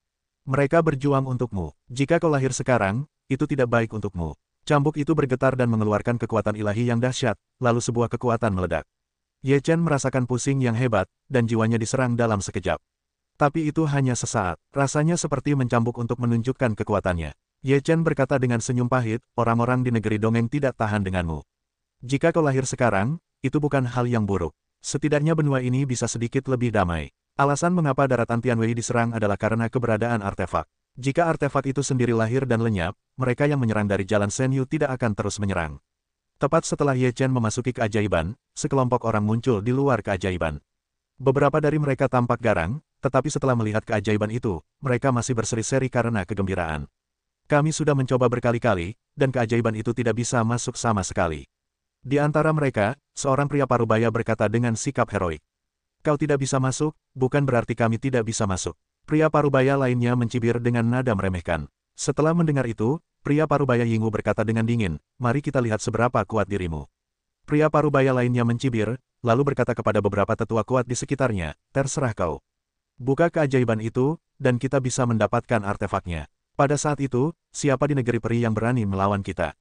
Speaker 1: Mereka berjuang untukmu. Jika kau lahir sekarang, itu tidak baik untukmu." Cambuk itu bergetar dan mengeluarkan kekuatan ilahi yang dahsyat, lalu sebuah kekuatan meledak. Ye Chen merasakan pusing yang hebat, dan jiwanya diserang dalam sekejap. Tapi itu hanya sesaat, rasanya seperti mencambuk untuk menunjukkan kekuatannya. Ye Chen berkata dengan senyum pahit, "Orang-orang di negeri dongeng tidak tahan denganmu. Jika kau lahir sekarang, itu bukan hal yang buruk. Setidaknya benua ini bisa sedikit lebih damai." Alasan mengapa daratan Tianwei diserang adalah karena keberadaan artefak. Jika artefak itu sendiri lahir dan lenyap, mereka yang menyerang dari jalan Shenyu tidak akan terus menyerang. Tepat setelah Ye Chen memasuki keajaiban, sekelompok orang muncul di luar keajaiban. Beberapa dari mereka tampak garang, tetapi setelah melihat keajaiban itu, mereka masih berseri-seri karena kegembiraan. "Kami sudah mencoba berkali-kali, dan keajaiban itu tidak bisa masuk sama sekali." Di antara mereka, seorang pria parubaya berkata dengan sikap heroik, "Kau tidak bisa masuk, bukan berarti kami tidak bisa masuk." Pria parubaya lainnya mencibir dengan nada meremehkan. Setelah mendengar itu, pria parubaya Yingwu berkata dengan dingin, "Mari kita lihat seberapa kuat dirimu." Pria parubaya lainnya mencibir, lalu berkata kepada beberapa tetua kuat di sekitarnya, "Terserah kau. Buka keajaiban itu, dan kita bisa mendapatkan artefaknya." Pada saat itu, siapa di negeri peri yang berani melawan kita?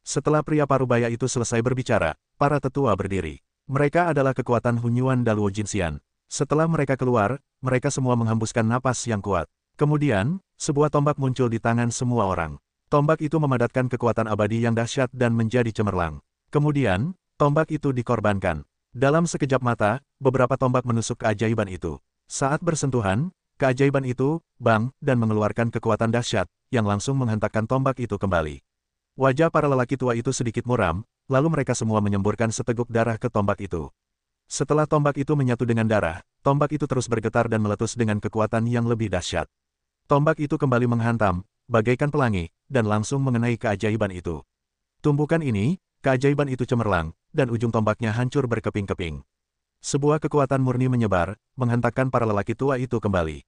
Speaker 1: Setelah pria parubaya itu selesai berbicara, para tetua berdiri. Mereka adalah kekuatan Hunyuan Daluo Jinxian. Setelah mereka keluar, mereka semua menghembuskan napas yang kuat. Kemudian, sebuah tombak muncul di tangan semua orang. Tombak itu memadatkan kekuatan abadi yang dahsyat dan menjadi cemerlang. Kemudian, tombak itu dikorbankan. Dalam sekejap mata, beberapa tombak menusuk keajaiban itu. Saat bersentuhan, keajaiban itu, bang, dan mengeluarkan kekuatan dahsyat, yang langsung menghentakkan tombak itu kembali. Wajah para lelaki tua itu sedikit muram, lalu mereka semua menyemburkan seteguk darah ke tombak itu. Setelah tombak itu menyatu dengan darah, tombak itu terus bergetar dan meletus dengan kekuatan yang lebih dahsyat. Tombak itu kembali menghantam, bagaikan pelangi, dan langsung mengenai keajaiban itu. Tumbukan ini, keajaiban itu cemerlang, dan ujung tombaknya hancur berkeping-keping. Sebuah kekuatan murni menyebar, menghentakkan para lelaki tua itu kembali.